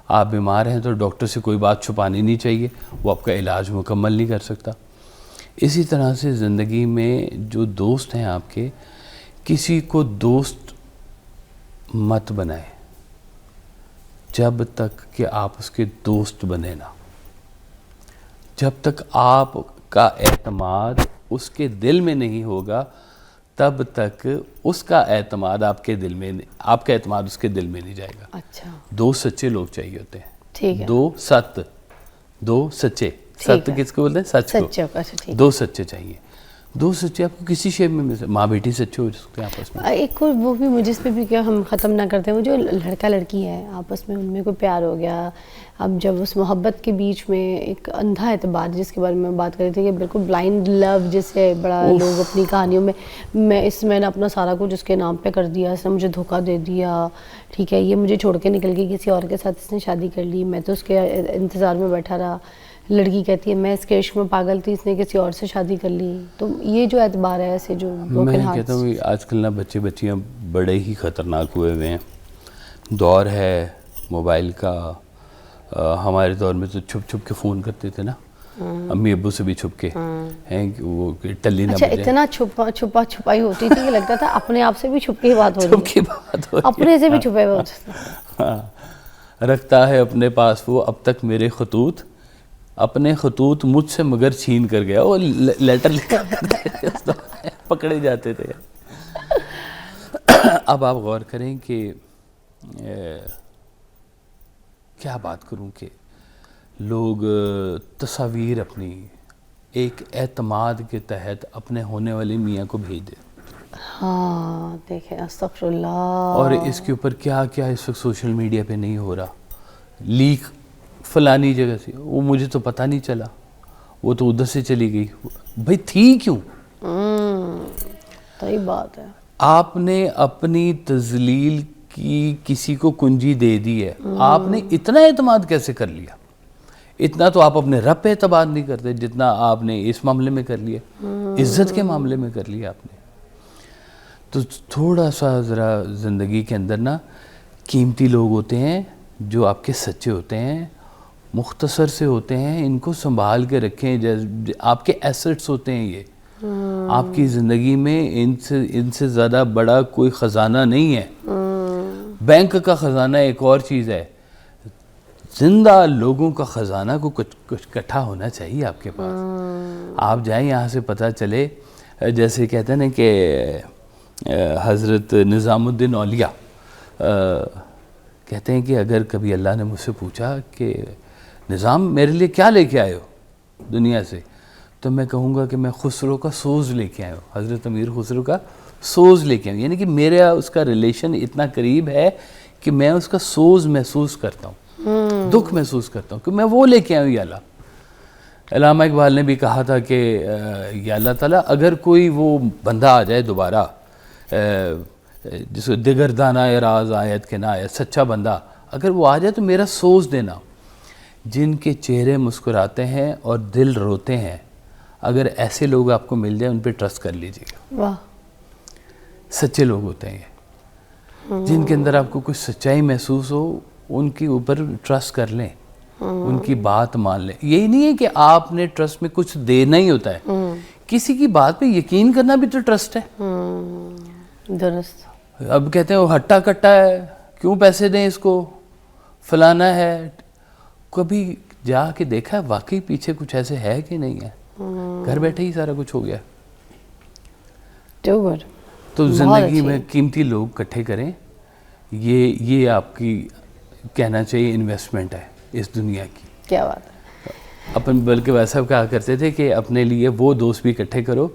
آپ بیمار ہیں تو ڈاکٹر سے کوئی بات چھپانی نہیں چاہیے, وہ آپ کا علاج مکمل نہیں کر سکتا. اسی طرح سے زندگی میں جو دوست ہیں آپ کے, کسی کو دوست مت بنائیں جب تک کہ آپ اس کے دوست بنے نا. جب تک آپ کا اعتماد اس کے دل میں نہیں ہوگا تب تک اس کا اعتماد آپ کے دل میں, آپ کا اعتماد اس کے دل میں نہیں جائے گا. اچھا, دوست سچے لوگ چاہیے ہوتے ہیں ٹھیک ہے. 2 7 2 سچے. ست کس کو بولتے ہیں؟ سچ کو. سچے. اچھا ٹھیک. 2 سچے چاہیے. 2 سچے آپ کو کسی شے میں ماں بیٹی سچے ہو سکتے ہیں آپس میں. ایک اور وہ بھی مجھے اس پہ بھی کیا ہم ختم نہ کرتے ہیں، وہ جو لڑکا لڑکی ہے آپس میں ان میں کوئی پیار ہو گیا، اب جب اس محبت کے بیچ میں ایک اندھا اعتبار جس کے بارے میں بات کر رہی تھی کہ بالکل بلائنڈ لو جسے بڑا لوگ اپنی کہانیوں میں میں نے اپنا سارا کچھ اس کے نام پہ کر دیا، اس نے مجھے دھوکہ دے دیا، ٹھیک ہے، یہ مجھے چھوڑ کے نکل گئی، کسی اور کے ساتھ اس نے شادی کر لی، میں تو اس کے انتظار میں بیٹھا رہا. لڑکی کہتی ہے میں اس کے عشق میں پاگل تھی، اس نے کسی اور سے شادی کر لی. تو یہ جو اعتبار ہے ایسے جو میں کہتا ہوں آج کل نا بچے بچیاں بڑے ہی خطرناک ہوئے ہوئے ہیں. دور ہے موبائل کا. ہمارے دور میں تو چھپ چھپ کے فون کرتے تھے نا، امی ابو سے بھی چھپ کے، ہیں وہ ٹلی نہ بجے. اچھا اتنا چھپائی ہوتی تھی کہ لگتا تھا اپنے آپ سے بھی چھپ کے بات ہو رہی ہے، اپنے سے بھی چھپے ہوئے ہوتے تھے. رکھتا ہے اپنے پاس وہ اب تک میرے خطوط، اپنے خطوط مجھ سے مگر چھین کر گیا. وہ لیٹر لکھا پکڑے جاتے تھے. اب آپ غور کریں کہ کیا بات کروں کہ لوگ تصاویر اپنی ایک اعتماد کے تحت اپنے ہونے والے میاں کو بھیج دیں. ہاں دیکھیں استغفر اللہ. اور اس کے اوپر کیا کیا اس وقت سوشل میڈیا پہ نہیں ہو رہا. لیک فلانی جگہ سے، وہ مجھے تو پتہ نہیں چلا، وہ تو ادھر سے چلی گئی. بھائی تھی کیوں؟ صحیح بات ہے. آپ نے اپنی تذلیل کی کسی کو کنجی دے دی ہے، آپ نے اتنا اعتماد کیسے کر لیا؟ اتنا تو آپ اپنے رب پہ اعتماد نہیں کرتے جتنا آپ نے اس معاملے میں کر لیا، عزت کے معاملے میں کر لیا آپ نے. تو تھوڑا سا ذرا زندگی کے اندر نا قیمتی لوگ ہوتے ہیں جو آپ کے سچے ہوتے ہیں، مختصر سے ہوتے ہیں، ان کو سنبھال کے رکھیں. آپ کے ایسٹس ہوتے ہیں یہ آپ کی زندگی میں، ان سے زیادہ بڑا کوئی خزانہ نہیں ہے. بینک کا خزانہ ایک اور چیز ہے، زندہ لوگوں کا خزانہ کو کچھ اکٹھا ہونا چاہیے آپ کے پاس. آپ جائیں یہاں سے پتہ چلے، جیسے کہتے ہیں نا کہ حضرت نظام الدین اولیاء کہتے ہیں کہ اگر کبھی اللہ نے مجھ سے پوچھا کہ نظام میرے لیے کیا لے کے آئے ہو دنیا سے، تو میں کہوں گا کہ میں خسرو کا سوز لے کے آیا ہوں. حضرت امیر خسرو کا سوز لے کے آیا ہوں، یعنی کہ میرا اس کا ریلیشن اتنا قریب ہے کہ میں اس کا سوز محسوس کرتا ہوں، دکھ محسوس کرتا ہوں کہ میں وہ لے کے آیا ہوں. یا اللہ، علامہ اقبال نے بھی کہا تھا کہ یا اللہ تعالیٰ اگر کوئی وہ بندہ آ جائے دوبارہ جس کو دگر دانہ راز آیت کے نہ آیت، سچا بندہ اگر وہ آ جائے تو میرا سوز دینا. جن کے چہرے مسکراتے ہیں اور دل روتے ہیں، اگر ایسے لوگ آپ کو مل جائیں ان پہ ٹرسٹ کر لیجیے گا. واہ، سچے لوگ ہوتے ہیں یہ، جن کے اندر آپ کو کچھ سچائی محسوس ہو ان کے اوپر ٹرسٹ کر لیں، ان کی بات مان لیں. یہی نہیں ہے کہ آپ نے ٹرسٹ میں کچھ دینا ہی ہوتا ہے، کسی کی بات پہ یقین کرنا بھی تو ٹرسٹ ہے. درست. اب کہتے ہیں وہ ہٹا کٹا ہے، کیوں پیسے دیں اس کو، فلانا ہے. کبھی جا کے دیکھا ہے واقعی پیچھے کچھ ایسے ہے کہ نہیں ہے؟ گھر بیٹھے ہی سارا کچھ ہو گیا. تو زندگی میں قیمتی لوگ اکٹھے کریں. یہ آپ کی کہنا چاہیے انویسٹمنٹ ہے اس دنیا کی. کیا بات ہے. اپن بلکہ ویسا کہا کرتے تھے کہ اپنے لیے وہ دوست بھی اکٹھے کرو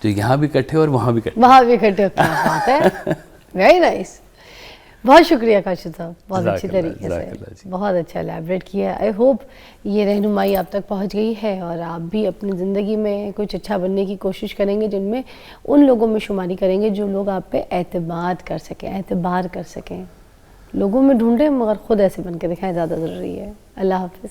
جو یہاں بھی اکٹھے اور وہاں بھی اکٹھے. وہاں بھی اکٹھے ہوتا ہے. بات ہے. Very nice. بہت شکریہ کاشف صاحب، بہت اچھی طریقے سے بہت اچھا الیبریٹ کیا. آئی ہوپ یہ رہنمائی آپ تک پہنچ گئی ہے اور آپ بھی اپنی زندگی میں کچھ اچھا بننے کی کوشش کریں گے، جن میں ان لوگوں میں شماری کریں گے جو لوگ آپ پہ اعتماد کر سکیں، اعتبار کر سکیں. لوگوں میں ڈھونڈیں مگر خود ایسے بن کے دکھائیں، زیادہ ضروری ہے. اللہ حافظ.